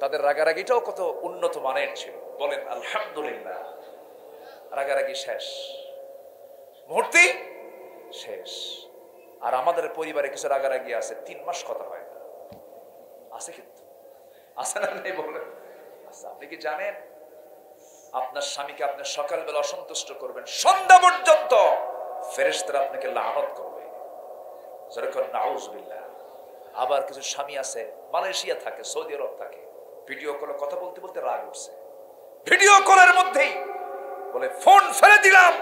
A: তাদের রাগারাগিটাও কত উন্নত মানের ছিল। বলেন আলহামদুলিল্লাহ। রাগারাগি শেষ, মুহূর্তে শেষ। আর আমাদের পরিবারে কিছু রাগারাগি আছে 3 মাস কথা হয় না, আছে কিন্তু, আছে না? নেই বলেন? আচ্ছা, আপনি কি জানেন আপনার স্বামীকে আপনি সকালবেলা অসন্তুষ্ট করবেন, সন্ধ্যা পর্যন্ত ফেরেশতারা আপনাকে লানত করবে। যেরকম নাউজুবিল্লাহ। আবার কিছু স্বামী আছে মালয়েশিয়া থাকে, সৌদি আরব থাকে, ভিডিও কলে কথা বলতে বলতে রাগ উঠছে, ভিডিও কলের মধ্যেই বলে ফোন ফেলে দিলাম,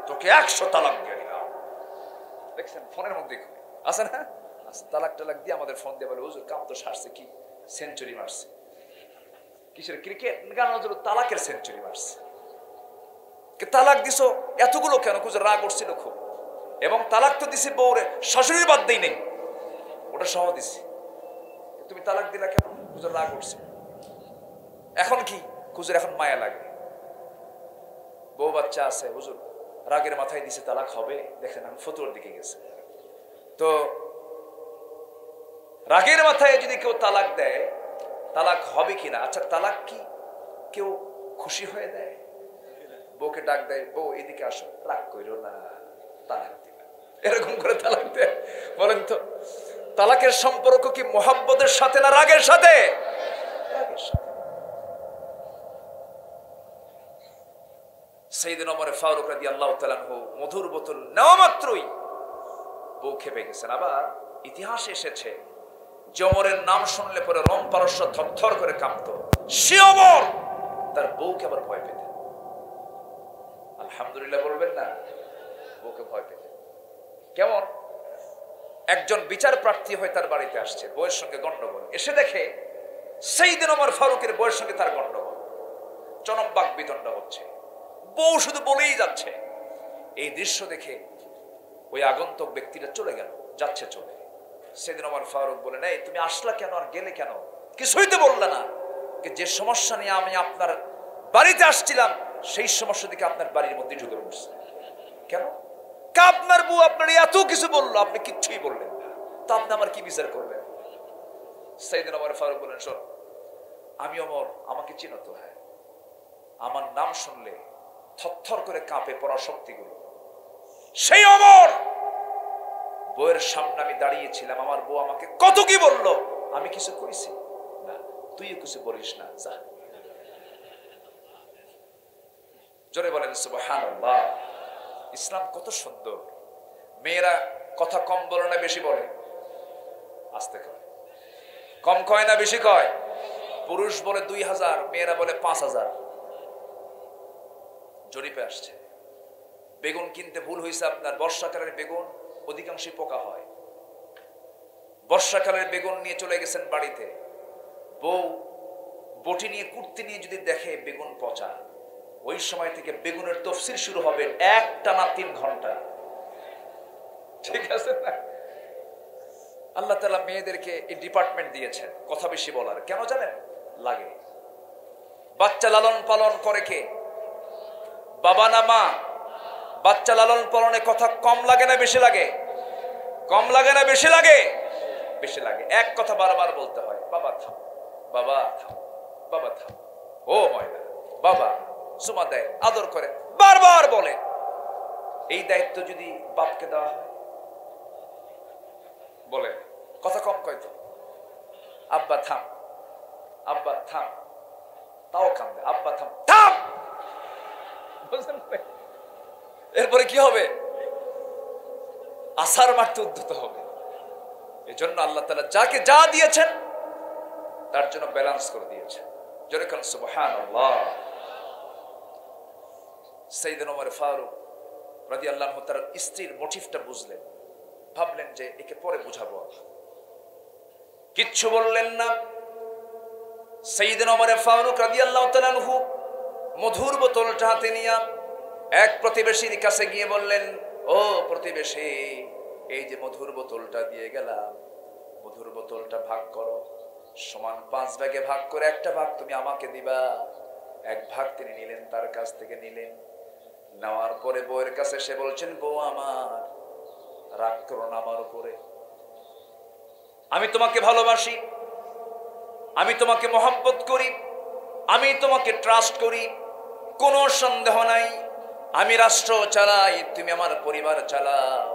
A: তোকে 100 তালাক দিয়ে দিলাম। দেখছেন ফোনের মধ্যে আছে না, তালাক টালাক দিয়ে আমাদের ফোন দিয়ে বলে হুজুর কাম তো সারছে, কি সেঞ্চুরি মারছে, কিসের ক্রিকেট গান, তালাকের সেঞ্চুরি মারছে। তালাক দিছো এতগুলো কেন? হুজুর রাগ উঠছিল খুব, এবং তালাক তো দিছি বউরে, শাশুড়ির বাদ দেই নেই, ওটা সহ দিছি, তুমি তালাক দিলা কেন? হুজুর রাগ উঠছে। এখন কি হুজুর? এখন মায়া লাগে, বউ বাচ্চা আছে, হুজুর রাগের মাথায় দিছে তালাক হবে। দেখেন আমি ফতুয়ার দিকে গেছে। তো রাগের মাথায় যদি কেউ তালাক দেয়, তালাক হবে কিনা? আচ্ছা তালাক কি কেউ খুশি হয়ে দেয়? বউকে ডাক দেয়, বউ এদিকে আসো, রাগ কইরো না, তালাক দিবে, এরকম করে তালাক দেয়? বলেন তো তালাকের সম্পর্ক কি মোহাব্বতের সাথে না রাগের সাথে? রাগের সাথে। সাইয়েদনা ওমর ফারুক রাদিয়াল্লাহু তাআলা আনহু মধুর বোতল নেওয়া মাত্রই বউ খেপে গেছেন। আবার ইতিহাসে এসেছে যে ওমরের নাম শুনলে পরে রোম পারস্য থরথর করে কাঁপতো, সে ওমর তার বউকে আবার ভয় পেতেন। আলহামদুলিল্লাহ বলবেন না? বউকে ভয় পেতেন। কেমন? একজন বিচার প্রার্থী হয়ে তার বাড়িতে আসছে, বউয়ের সঙ্গে গন্ডগোল, এসে দেখে সাইয়েদনা ওমর ফারুকের বউয়ের সঙ্গে তার গন্ডগোল, চরম বাক বিতণ্ড হচ্ছে, বউ শুধু বলেই যাচ্ছে। এই দৃশ্য দেখে ওই আগন্তুক ব্যক্তিটা চলে গেল, যাচ্ছে চলে। সাইয়েদনা ওমর ফারুক বলেন, এই তুমি আসলা কেন আর গেলে কেন? কিছুই তো বললে না। যে সমস্যা নিয়ে আমি আপনার বাড়িতে আসছিলাম সেই সমস্যা দিকে আপনার বাড়ির মধ্যে ঢুকে পড়ছে কেন? আপনার বউ আপনার এত কিছু বললো, আপনি কিচ্ছুই বললেন না, তা আপনি আমার কি বিচার করবেন? সাইয়েদনা ওমর ফারুক বলেন, শোন আমি ওমর, আমাকে চিনো তো? হ্যাঁ। আমার নাম শুনলে থরথর করে কাঁপে পড়া শক্তিগুলো, সেই ওমর। বউয়ের সামনে আমি দাঁড়িয়েছিলাম, আমার বউ আমাকে কত কি বললো, আমি কিছু কইছি না, তুইও কিছু বলিস না, যা। জোরে বলেন সুবহানাল্লাহ। ইসলাম কত সুন্দর। মেয়েরা কথা কম বলে না বেশি বলে? আস্তে কয়। কম কয় না বেশি কয়? পুরুষ বলে 2000, মেয়েরা বলে 5000। জরিপে আসছে। বেগুন কিনতে ভুল হয়েছে আপনার, বর্ষাকালের বেগুন অধিকাংশই পোকা হয়। বর্ষাকালের বেগুন নিয়ে চলে গেছেন বাড়িতে, বউ বটি নিয়ে কুর্তি নিয়ে যদি দেখে বেগুন পচা, ওই সময় থেকে বেগুনের তফসির শুরু হবে একটানা 3 ঘন্টা। ঠিক আছে না? আল্লাহ তাআলা মেয়েদেরকে এই ডিপার্টমেন্ট দিয়েছেন কথা বেশি বলার। কেন জানেন? লাগে। বাচ্চা লালন পালন করে কে? বাবা না মা? বাচ্চা লালন পালনে কথা কম লাগে না বেশি লাগে? কম লাগে না বেশি লাগে? বেশি লাগে। এক কথা বারবার বলতে হয়, বাবা থাম, বাবা থাম, বাবা থাম, ও ময়না, বাবা চুমা দেয়, আদর করে, বারবার বলে। এই দায়িত্ব যদি বাপকে দেওয়া হয়, বলে কথা কম কয় তো, আব্বা থাম, আব্বা থাম, তাও কান্দে, আব্বা থাম, থাম। এরপরে কি হবে? আসার মারতে উদ্ধত হবে। এজন্য আল্লাহ তাআলা যাকে যা দিয়েছেন তার জন্য ব্যালেন্স করে দিয়েছেন। জোরে বলেন সুবহানাল্লাহ। সাইয়েদনা ওমর ফারুক রাদিয়াল্লাহু তাআলা তার স্ত্রীর মোটিভটা বুঝলেন, ভাবলেন যে একে পরে বুঝাবো। কিচ্ছু বললেন না। সাইয়েদনা ওমর ফারুক রাদিয়াল্লাহু তাআলা মধুর বোতলটা হাতে নিয়ে এক প্রতিবেশীর কাছে গিয়ে বললেন, ও প্রতিবেশী, এই যে মধুর বোতলটা দিয়ে গেলাম, মধুর বোতলটা ভাগ করো, সমান 5 ভাগে ভাগ করে একটা ভাগ তুমি আমাকে দিবা। এক ভাগ তিনি নিলেন, তার কাছ থেকে নিলেন। নেওয়ার পরে বউয়ের কাছে সে বলছেন, বউ আমার, রাগ করো না আমার উপরে, আমি তোমাকে ভালোবাসি, আমি তোমাকে মহব্বত করি, আমি তোমাকে ট্রাস্ট করি, কোনো সন্দেহ নাই। আমি রাষ্ট্র চালাই, তুমি আমার পরিবার চালাও।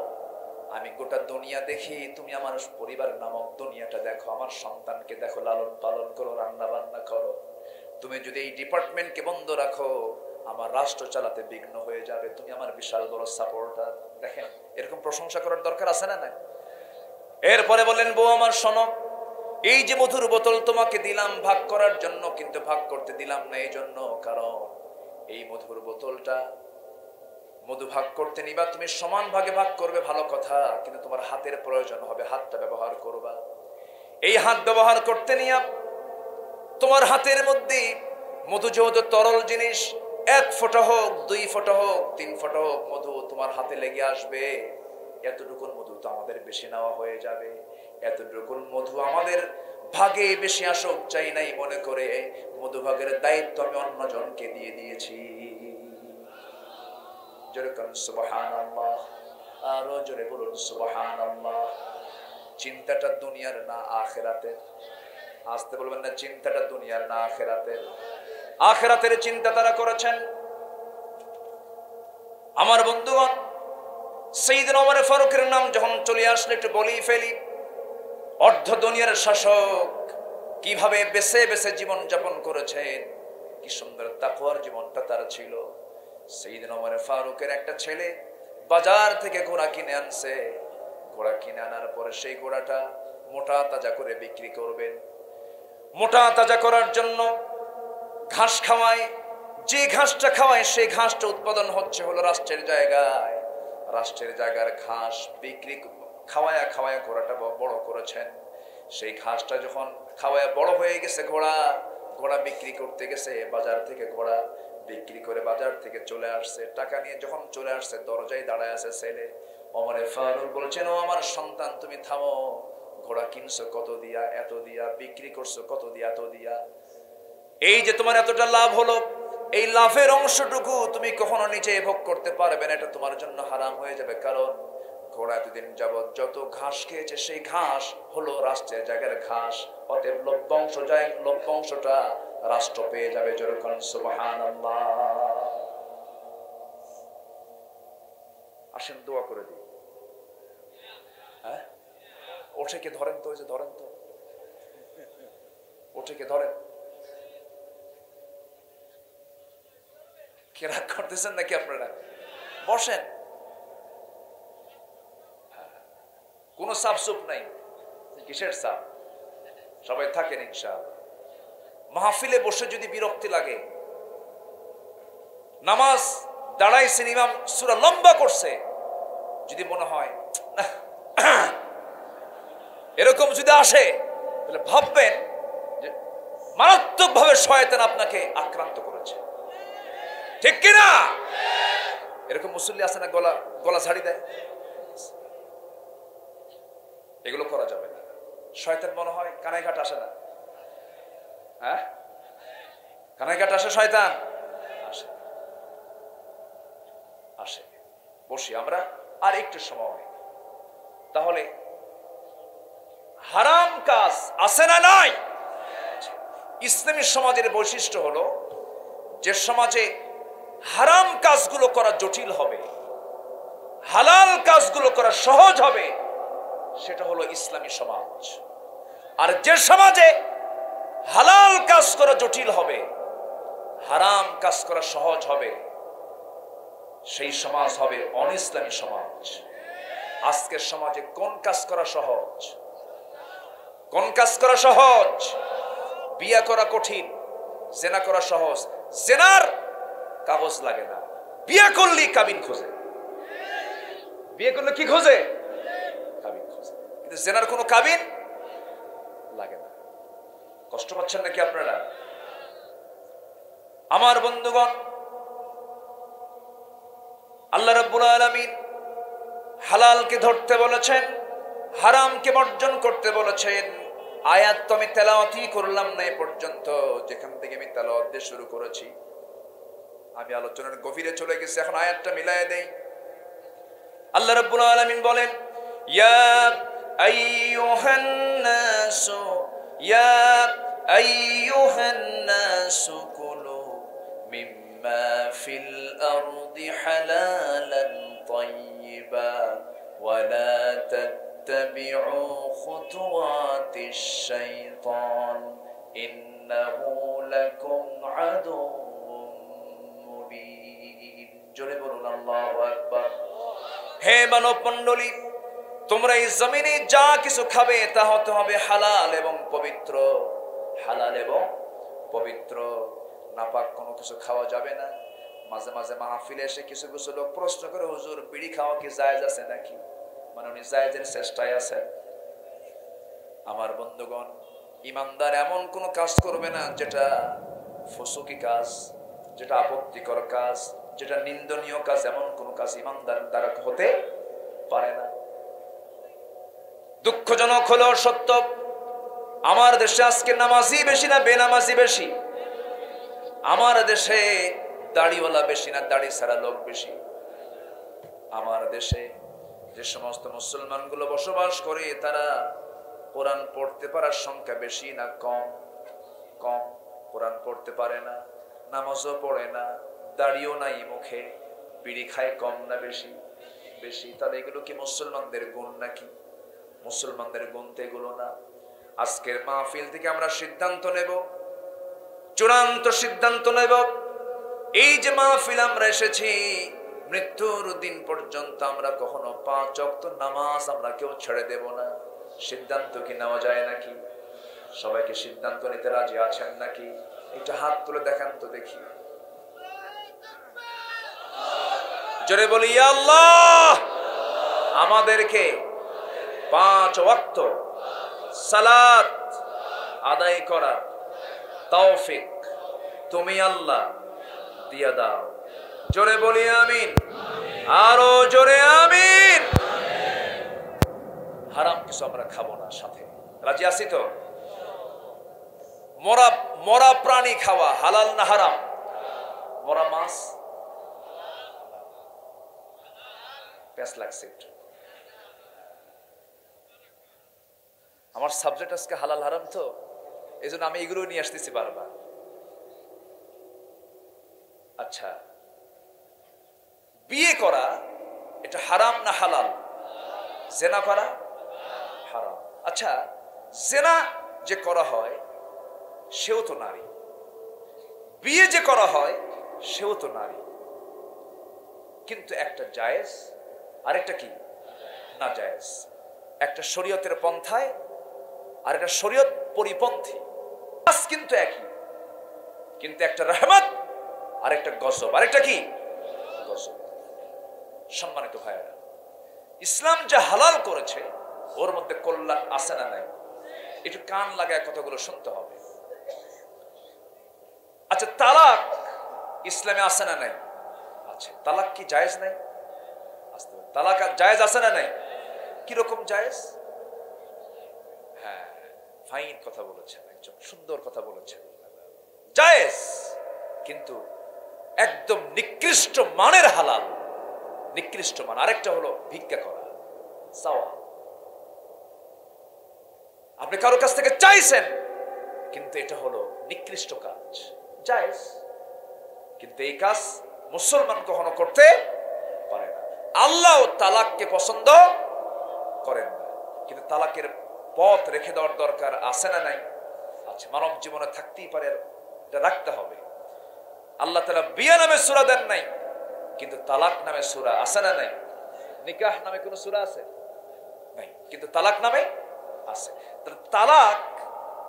A: আমি গোটা দুনিয়া দেখি, তুমি আমার পরিবার নামক দুনিয়াটা দেখো, আমার সন্তানকে দেখো, লালন পালন করো, রান্না বান্না করো। তুমি যদি এই ডিপার্টমেন্টকে বন্ধ রাখো, আমার রাষ্ট্র চালাতে বিঘ্ন হয়ে যাবে। তুমি আমার বিশাল বড় সাপোর্টার। দেখেন, এরকম প্রশংসা করার দরকার আছে না? নাই? এরপরে বললেন, বউ আমার শোনো, এই যে মধুর বোতল তোমাকে দিলাম ভাগ করার জন্য, কিন্তু ভাগ করতে দিলাম না এই জন্য, কারণ এই মধুর বোতলটা মধু ভাগ করতে নিবা, তুমি সমান ভাগে ভাগ করবে ভালো কথা, কিন্তু তোমার হাতের প্রয়োজন হবে, হাতটা ব্যবহার করবা। এই হাত ব্যবহার করতে নিয়া তোমার হাতের মধ্যে মধু যেহেতু তরল জিনিস, 1 ফোঁটা হোক 2 ফোঁটা হোক 3 ফোঁটা হোক মধু তোমার হাতে লেগে আসবে। এতটুকুন মধু তো আমাদের বেশি নেওয়া হয়ে যাবে, এতটুকুন মধু আমাদের ভাগে বেশি আসুক চাই নাই মনে করে মধু ভাগের দায়িত্ব আমি অন্যজনকে দিয়ে দিয়েছি। জোরে বলুন সুবহানাল্লাহ, আরো জোরে বলুন সুবহানাল্লাহ। চিন্তাটা দুনিয়ার না আখিরাতের? আসতে বলবেন না, চিন্তাটা দুনিয়ার না আখিরাতের? আখিরাতের চিন্তা তারা করেছেন। আমার বন্ধুগণ, সাইয়েদনা ওমর ফারুকের নাম যখন চলে আসলে একটু বলেই ফেলি। অর্ধ দুনিয়ার শাসক কিভাবে বেছে বেছে জীবন যাপন করেছেন, কি সুন্দর তাকওয়ার জীবনটা তার ছিল। সাইয়েদনা ওমর ফারুকের একটা ছেলে বাজার থেকে ঘোড়া কিনে আনছে। ঘোড়া কিনে আনার পরে সেই ঘোড়াটা মোটা তাজা করে বিক্রি করবেন। মোটা তাজা করার জন্য ঘাস খাওয়ায়, যে ঘাসটা খাওয়ায় সেই ঘাসটা উৎপাদন হচ্ছে হলো রাষ্ট্রের জায়গায়। রাষ্ট্রের জায়গার ঘাস বিক্রি খাওয়ায়া খাওয়ায়া ঘোড়াটা বড় করেছেন। সেই ঘাসটা যখন খাওয়ায়া বড় হয়ে গেছে, ঘোড়া বিক্রি করতে গেছে বাজার থেকে। ঘোড়া বিক্রি করে বাজার থেকে চলে আসছে, টাকা নিয়ে যখন চলে আসছে দরজায় দাঁড়ায় আছে ছেলে। ওমর ফারুক বলছেন, ও আমার সন্তান তুমি থামো, ঘোড়া কিনছো কত দিয়া? এত দিয়া। বিক্রি করছো কত দিয়া? এত দিয়া। এই যে তোমার এতটা লাভ হলো, এই লাভের অংশটুকু তুমি কখনো নিজে ভোগ করতে পারবে না, এটা তোমার জন্য হারাম হয়ে যাবে। কারণ ঘোড়া এতদিন যাবৎ যত ঘাস খেয়েছে সেই ঘাস হলো রাষ্ট্রের জায়গার ঘাস, অতএব লভ্যাংশটা রাষ্ট্র পেয়ে যাবে। যেরকম সুবহানাল্লাহ। আসেন দোয়া করে দিই। হ্যাঁ, ওঠেকে ধরেন তো, ওই যে ধরেন তো, ওঠেকে ধরেন। কে রাগ করতেছেন নাকি আপনারা? বসেন, কোন চাপ চুপ নাই। কিসের চাপ? সবাই থাকেন ইনশাআল্লাহ। মাহফিলে বসে যদি বিরক্তি লাগে, নামাজ দাঁড়াইছেন, ইমাম সূরা লম্বা করছে, যদি মনে হয় এরকম যদি আসে, তাহলে ভাববেন যে মারাত্মক ভাবে শয়তান আপনাকে আক্রান্ত করেছে। ঠিক কিনা? এরকম মুসল্লি আছে না, গলা ঝাড়ি দেয়। এগুলো করা যাবে না। শয়তান মনে হয় কানাইঘাট আসে না? হ্যাঁ, কানাইঘাট আসে শয়তান? আসে, আসে। বসি আমরা আর একটু সময়। তাহলে হারাম কাজ আছে না নাই? ইসলামী সমাজের বৈশিষ্ট্য হলো যে সমাজে হারাম কাজগুলো করা জটিল হবে, হালাল কাজগুলো করা সহজ হবে, সেটা হলো ইসলামী সমাজ। আর যে সমাজে হালাল কাজ করা জটিল হবে, হারাম কাজ করা সহজ হবে, সেই সমাজ হবে অনিসলামী সমাজ। আজকের সমাজে কোন কাজ করা সহজ? কোন কাজ করা সহজ? বিয়ে করা কঠিন, জেনা করা সহজ। জেনার কাগজ লাগে না, বিয়ে করলেই কাবিন খোঁজে। বিয়ে করলে কি খোঁজে? কাবিন খোঁজে। কিন্তু জেনার কোনো কাবিন লাগে না। কষ্ট পাচ্ছেন নাকি আপনারা? আমার বন্ধুগণ, আল্লাহ রাব্বুল আলামিন হালালকে ধরতে বলেছেন, হারামকে বর্জন করতে বলেছেন। আয়াত তো আমি তেলাওয়াতই করলাম না এ পর্যন্ত, যেখান থেকে আমি তেলাওয়াত দিয়ে শুরু করেছি। আমি আলোচনার গভীরে চলে গেছি, এখন আয়াতটা মিলায়ে দেই। আল্লাহ রাব্বুল আলামিন বলেন, ইয়া আইয়ুহান নাসু, ইয়া আইয়ুহান নাসু কুলু মিম্মা ফিল আরদি হালালান তাইয়্যিবা ওয়া লা তাত্তাবিউ খুতুওয়াতিশ শাইতান ইন্নাহু লাকুম আদুউম মুবিন। জোরে বলুন আল্লাহু আকবার। হে মানব মণ্ডলী, তোমরা এই জমিনে যা কিছু খাবে তা হতে হবে হালাল এবং পবিত্র। হালাল এবং পবিত্র, নাপাক কোনো কিছু খাওয়া যাবে না। মাঝে মাঝে মাহফিলে এসে কিছু কিছু লোক প্রশ্ন করে, হুজুর বিড়ি খাওয়া কি জায়েজ আছে নাকি? মানে উনি জায়েজের চেষ্টায় আছেন। আমার বন্ধুগণ, ইমানদার এমন কোন কাজ করবে না যেটা ফুসুকি কাজ, যেটা আপত্তিকর কাজ, যেটা নিন্দনীয় কাজ। এমন কোন কাজ ইমানদার দ্বারা হতে পারে না। দুঃখজনক হলেও সত্য, আমার দেশে আজকে নামাজি বেশি না বেনামাজি বেশি? আমার দেশে দাড়িওয়ালা বেশি না দাড়ি ছাড়া লোক বেশি? আমার দেশে যে সমস্ত মুসলমানগুলো বসবাস করে তারা কোরআন পড়তে পারার সংখ্যা বেশি না কম? কম। কোরআন পড়তে পারে না, নামাজও পড়ে না, দাড়িও নাই মুখে, বিড়ি খায় কম না বেশি? বেশি। তাহলে এগুলো কি মুসলমানদের গুণ নাকি? মুসলমানদের গুণ তো এগুলো না। আজকের মাহফিল থেকে আমরা সিদ্ধান্ত নেব, চূড়ান্ত সিদ্ধান্ত নেব, এই যে মাহফিল আমরা এসেছি, মৃত্যুর দিন পর্যন্ত আমরা কখনো 5 ওয়াক্ত নামাজ আমরা কেউ ছেড়ে দেব না। সিদ্ধান্ত কি নেওয়া যায় নাকি? সবাইকে সিদ্ধান্ত নিতে রাজি আছেন নাকি? একটু হাত তুলে দেখান তো দেখি। জোরে বলি, ইয়া আল্লাহ, আমাদেরকে 5 ওয়াক্ত সালাত আদায় করার তৌফিক তুমি আল্লাহ দিয়া দাও। জোরে বলি আমিন, আরো জোরে আমিন। হারাম কিছু আমরা খাবো না, সাথে রাজি আছি তো? মরা প্রাণী খাওয়া হালাল না হারাম? মরা মাছ প্যাস লাগছে একটু। আমার সাবজেক্ট আজকে হালাল হারাম, তো এই জন্য আমি এগুলো নিয়ে আসতেছি বারবার। আচ্ছা, বিয়ে করা এটা হারাম না হালাল? জেনা করা হারাম। আচ্ছা, জেনা যে করা হয় সেও তো নারী, বিয়ে যে করা হয় সেও তো নারী, কিন্তু একটা জায়েজ আর একটা কি না জায়েজ। একটা শরীয়তের পন্থায় আর একটা শরীয়ত পরিপন্থী, কিন্তু একই, কিন্তু একটা রহমত আর একটা গজব, আর একটা কি গজব। সম্মানিত ভাইয়েরা, ইসলাম যা হালাল করেছে ওর মধ্যে কল্যাণ আছে না নাই? একটু কান লাগায় কথাগুলো শুনতে হবে। আচ্ছা, তালাক ইসলামে আছে না নাই? আছে। তালাক কি জায়েজ নাই? তালাক জায়েজ আছে না নাই? কিরকম জায়েজ? হ্যাঁ, ফাইন কথা বলেছেন, একদম সুন্দর কথা বলেছেন। জায়েজ, কিন্তু একদম নিকৃষ্ট মানের হালাল, নিকৃষ্ট মান। আরেকটা হলো ভিক্ষা করা, চাওয়া। আপনি কারো কাছ থেকে চাইছেন, কিন্তু এটা হলো নিকৃষ্ট কাজ। জায়েজ, কিন্তু এই কাজ মুসলমান কখনো করতে পারে না। আল্লাহ তালাককে পছন্দ করেন না, কিন্তু তালাকের পথ রেখে দেওয়ার দরকার আছে না নাই? আছে। মানব জীবনে থাকতেই পারে, এটা রাখতে হবে। আল্লাহ তাআলা বিয়ে নামে সূরা দেন নাই, কিন্তু তালাক নামে সূরা আছে না নাই? নিকাহ নামে কোন সূরা আছে? নাই, কিন্তু তালাক নামে আছে। তালাক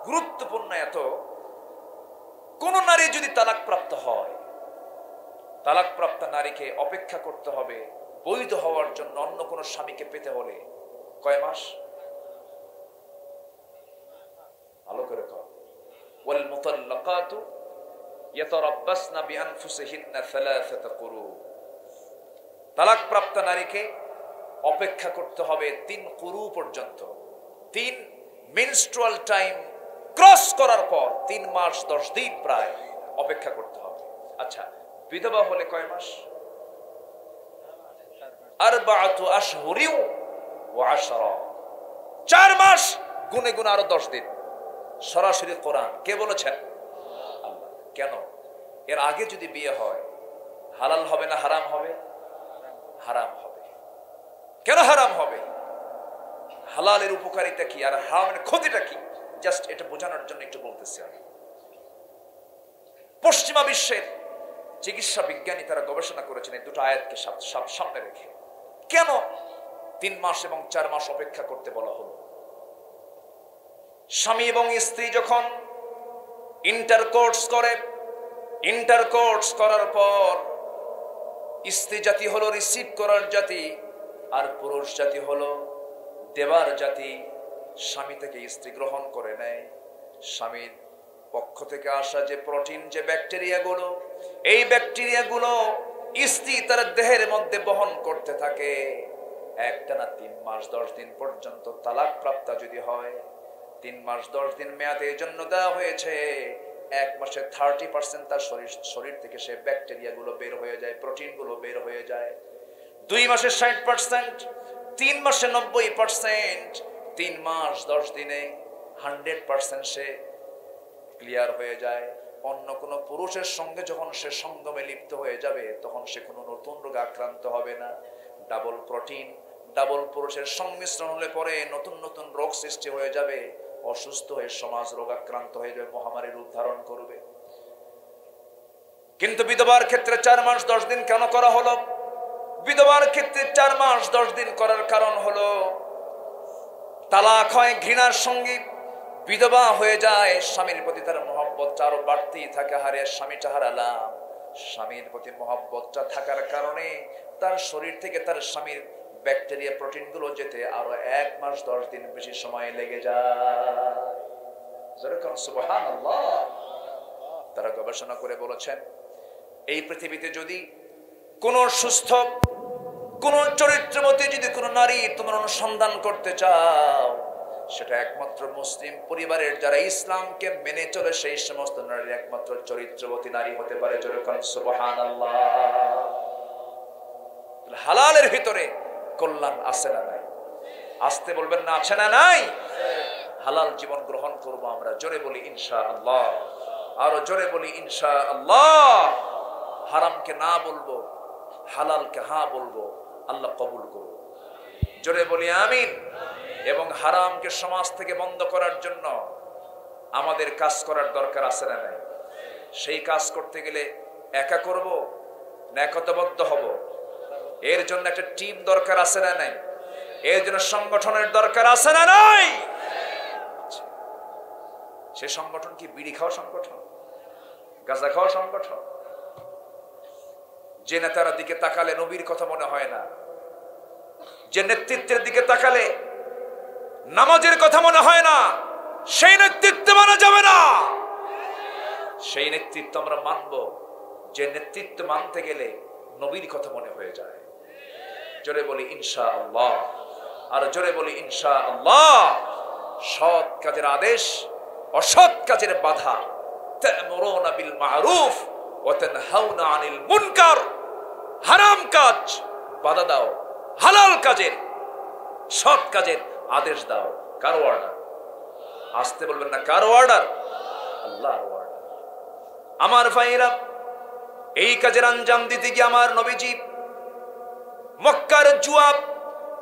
A: গুরুত্বপূর্ণ এত, কোন নারী যদি তালাক প্রাপ্ত হয়, তালাক প্রাপ্ত নারীকে অপেক্ষা করতে হবে বৈধ হওয়ার জন্য অন্য কোন স্বামীকে পেতে হলে কয় মাস? ভালো করে কর। ওয়াল মুতাল্লাকাতু ইয়াতারাব্বাসনা বিআনফুসিহিন্না সালাসাতা কুরু। তালাক প্রাপ্ত নারীকে অপেক্ষা করতে হবে 3 কুরু পর্যন্ত। 3 মেনস্ট্রুয়াল টাইম ক্রস করার পর 3 মাস 10 দিন প্রায় অপেক্ষা করতে হবে। আচ্ছা, বিধবা হলে কয় মাস? 4 আশহুরিন ওয়া 10। 4 মাস গুনে গুনে আরো 10 দিন। সরাসরি কোরআন। কে বলেছেন? আল্লাহ। কেন? এর আগে যদি বিয়ে হয় হালাল হবে না হারাম হবে? হারাম হবে। কেন হারাম হবে? হালালের উপকারিতা কি আর হারামের ক্ষতিটা কি, জাস্ট এটা বোঝানোর জন্য একটু বলতেছি আমি। পশ্চিমা বিশ্বের চিকিৎসা বিজ্ঞানী তারা গবেষণা করেছেন এই দুটো আয়াতকে সামনে রেখে। কেন 3 মাস এবং 4 মাস অপেক্ষা করতে বলা হলো। স্বামী এবং স্ত্রী যখন ইন্টারকোর্স করে, ইন্টারকোর্স করার পর স্ত্রী জাতি হলো রিসিভ করার জাতি, আর পুরুষ জাতি হলো দেবার জাতি। স্বামী থেকে স্ত্রী গ্রহণ করে নেয়। স্বামীর পক্ষ থেকে আসা যে প্রোটিন, যে ব্যাকটেরিয়াগুলো, এই ব্যাকটেরিয়াগুলো স্ত্রী তার দেহের মধ্যে বহন করতে থাকে। একটানা 3 মাস 10 দিন পর্যন্ত তালাক প্রাপ্ত যদি হয়, 3 মাস 10 দিন মেয়াদের জন্য দেওয়া হয়েছে, 1 মাসে 30% তার শরীর থেকে সে ব্যাকটেরিয়াগুলো বের হয়ে যায়, প্রোটিনগুলো বের হয়ে যায়। 2 মাসে 60%, 3 মাসে 90%, 3 মাস 10 দিনে 100% সে ক্লিয়ার হয়ে যায়। অন্য কোন পুরুষের সঙ্গে যখন সে সঙ্গমে লিপ্ত হয়ে যাবে, তখন সে কোনো নতুন রোগে আক্রান্ত হবে না। ডাবল প্রোটিন, ডাবল পুরুষের সংমিশ্রণ হলে পরে নতুন নতুন রোগ সৃষ্টি হয়ে যাবে, অসুস্থ হয়ে সমাজ রোগাক্রান্ত হয়ে যাবে, মহামারীর রূপ ধারণ করবে। কিন্তু বিধবার ক্ষেত্রে 4 মাস 10 দিন কেন করা হলো? বিধবার ক্ষেত্রে 4 মাস 10 দিন করার কারণ হলো, তালাক হয় ঘৃণার সঙ্গে, বিধবা হয়ে যায়, স্বামীর প্রতি তার মহব্বতটা আরো বাড়তেই থাকে। হারে স্বামীটা হারালাম, স্বামীর প্রতি মহব্বতটা থাকার কারণে তার শরীর থেকে তার স্বামীর ব্যাকটেরিয়া প্রোটিন গুলো যেতে আরো 1 মাস 10 দিন বেশি সময় লেগে যায়। সুবহানাল্লাহ। তারা গবেষণা করে বলেছেন, এই পৃথিবীতে যদি কোন সুস্থ, কোন চরিত্রবতী যদি কোন নারী তোমরা অনুসন্ধান করতে চাও, সেটা একমাত্র মুসলিম পরিবারের যারা ইসলামকে মেনে চলে সেই সমস্ত নারীর একমাত্র চরিত্রবতী নারী হতে পারে। যেরকম সুবহানাল্লাহ। হালালের ভিতরে কল্যাণ আছে না নাই? আসতে বলবেন না, আছে না নাই? হালাল জীবন গ্রহণ করব আমরা। জোরে বলি ইনশাআল্লাহ, আরো জোরে বলি ইনশাআল্লাহ। হারামকে না বলবো, হালালকে হ্যাঁ বলবো, আল্লাহ কবুল করুন। জোরে বলি আমিন। এবং হারামকে সমাজ থেকে বন্ধ করার জন্য আমাদের কাজ করার দরকার আছে না নাই? সেই কাজ করতে গেলে একা করব না একতাবদ্ধ হব? এর জন্য একটা টিম দরকার আছে না নাই? এর জন্য সংগঠনের দরকার আছে না নাই? সে সংগঠন কি বিড়ি খাওয়া সংগঠন, গাঁজা খাওয়া সংগঠন? যে নেতার দিকে তাকালে নবীর কথা মনে হয় না, যে নেতৃত্বের দিকে তাকালে নামাজের কথা মনে হয় না, সেই নেতৃত্ব মানা যাবে না। সেই নেতৃত্ব আমরা মানব যে নেতৃত্ব মানতে গেলে নবীর কথা মনে হয়ে যায়। জোরে বলি ইনশাআল্লাহ, আর জোরে বলি ইনশাআল্লাহ। সৎ কাজের আদেশ, অসৎ কাজের বাধা। তা'মুরুনা বিল মা'রুফ ওয়া তানহাউনা আনিল মুনকার। হারাম কাজ বাধা দাও, হালাল কাজের, সৎ কাজের আদেশ দাও। কার অর্ডার? আসতে বলবেন না, কার অর্ডার? আল্লাহর অর্ডার। আমার ভাইরা, এই কাজের আঞ্জাম দিতে গিয়ে আমার নবীজি মক্কার জুয়া,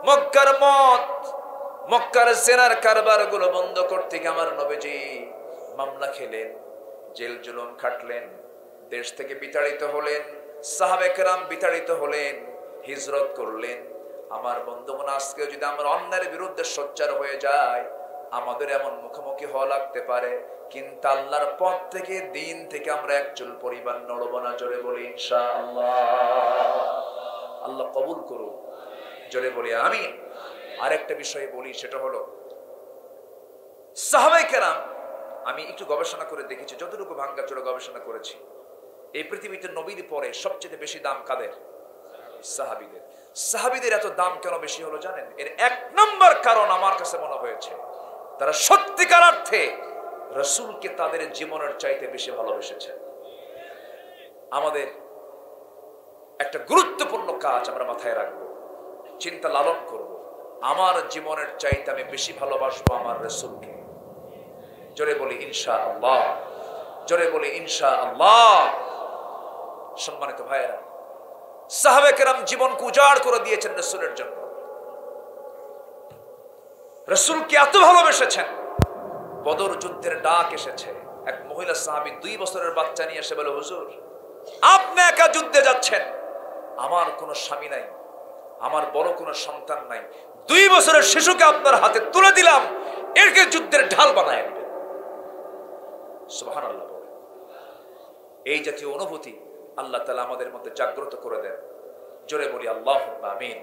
A: মক্কার মদ, মক্কার জেনার কারবার গুলো বন্ধ করতে গিয়ে আমার নবীজি মামলা খেলেন, জেল জুলুম খাটলেন, দেশ থেকে বিতাড়িত হলেন, সাহাবে কেরাম বিতাড়িত হলেন, হিজরত করলেন। আমার বন্ধুগণ, আজকে যদি আমরা অন্যায়ের বিরুদ্ধে সোচ্চার হয়ে যাই, আমাদের এমন মুখোমুখি হওয়া লাগতে পারে, কিন্তু আল্লাহর পথ থেকে, দিন থেকে আমরা একচুল পরিবার নড়ব না। জোরে বলি ইনশাআল্লাহ। আল্লাহ কবুল করুন। জোরে বলি আমিন। আরেকটা বিষয় বলি, সেটা হলো সাহাবায়ে কেরাম। আমি একটু গবেষণা করে দেখেছি, যতটুকু ভাঙ্গাচোরা গবেষণা করেছি, এই পৃথিবীতে নবীর পরে সবচেয়ে বেশি দাম কাদের? সাহাবীদের। সাহাবীদের এত দাম কেন বেশি হলো জানেন? এর 1 নম্বর কারণ আমার কাছে মনে হয়েছে, তারা সত্যিকার অর্থে রাসূলকে তাদের জীবনের চাইতে বেশি ভালোবেসেছে। আমাদের একটা গুরুত্বপূর্ণ কাজ আমরা মাথায় রাখবো, চিন্তা লালন করব, আমার জীবনের চাইতে আমি বেশি ভালোবাসবো আমার রাসূলকে। জোরে বলি ইনশাআল্লাহ, জোরে বলি ইনশাআল্লাহ। সম্মানিত ভাইয়েরা, সাহাবে কেরাম জীবনকে উজাড় করে দিয়েছেন রাসূলের জন্য। রাসূলকে এত ভালোবেসেছেন, বদর যুদ্ধের ডাক এসেছে, এক মহিলা সাহাবী 2 বছরের বাচ্চা নিয়ে এসে বলে, হুজুর আপনি একা যুদ্ধে যাচ্ছেন, আমার কোনো স্বামী নাই, আমার বড় কোনো সন্তান নাই, 2 বছরের শিশুকে আপনার হাতে তুলে দিলাম, এরকে যুদ্ধের ঢাল বানায় দিবেন। সুবহানাল্লাহ। এই জাতীয় অনুভূতি আল্লাহ তাআলা আমাদের মধ্যে জাগ্রত করে দেন। জোরে বলি আল্লাহুম্মা আমিন।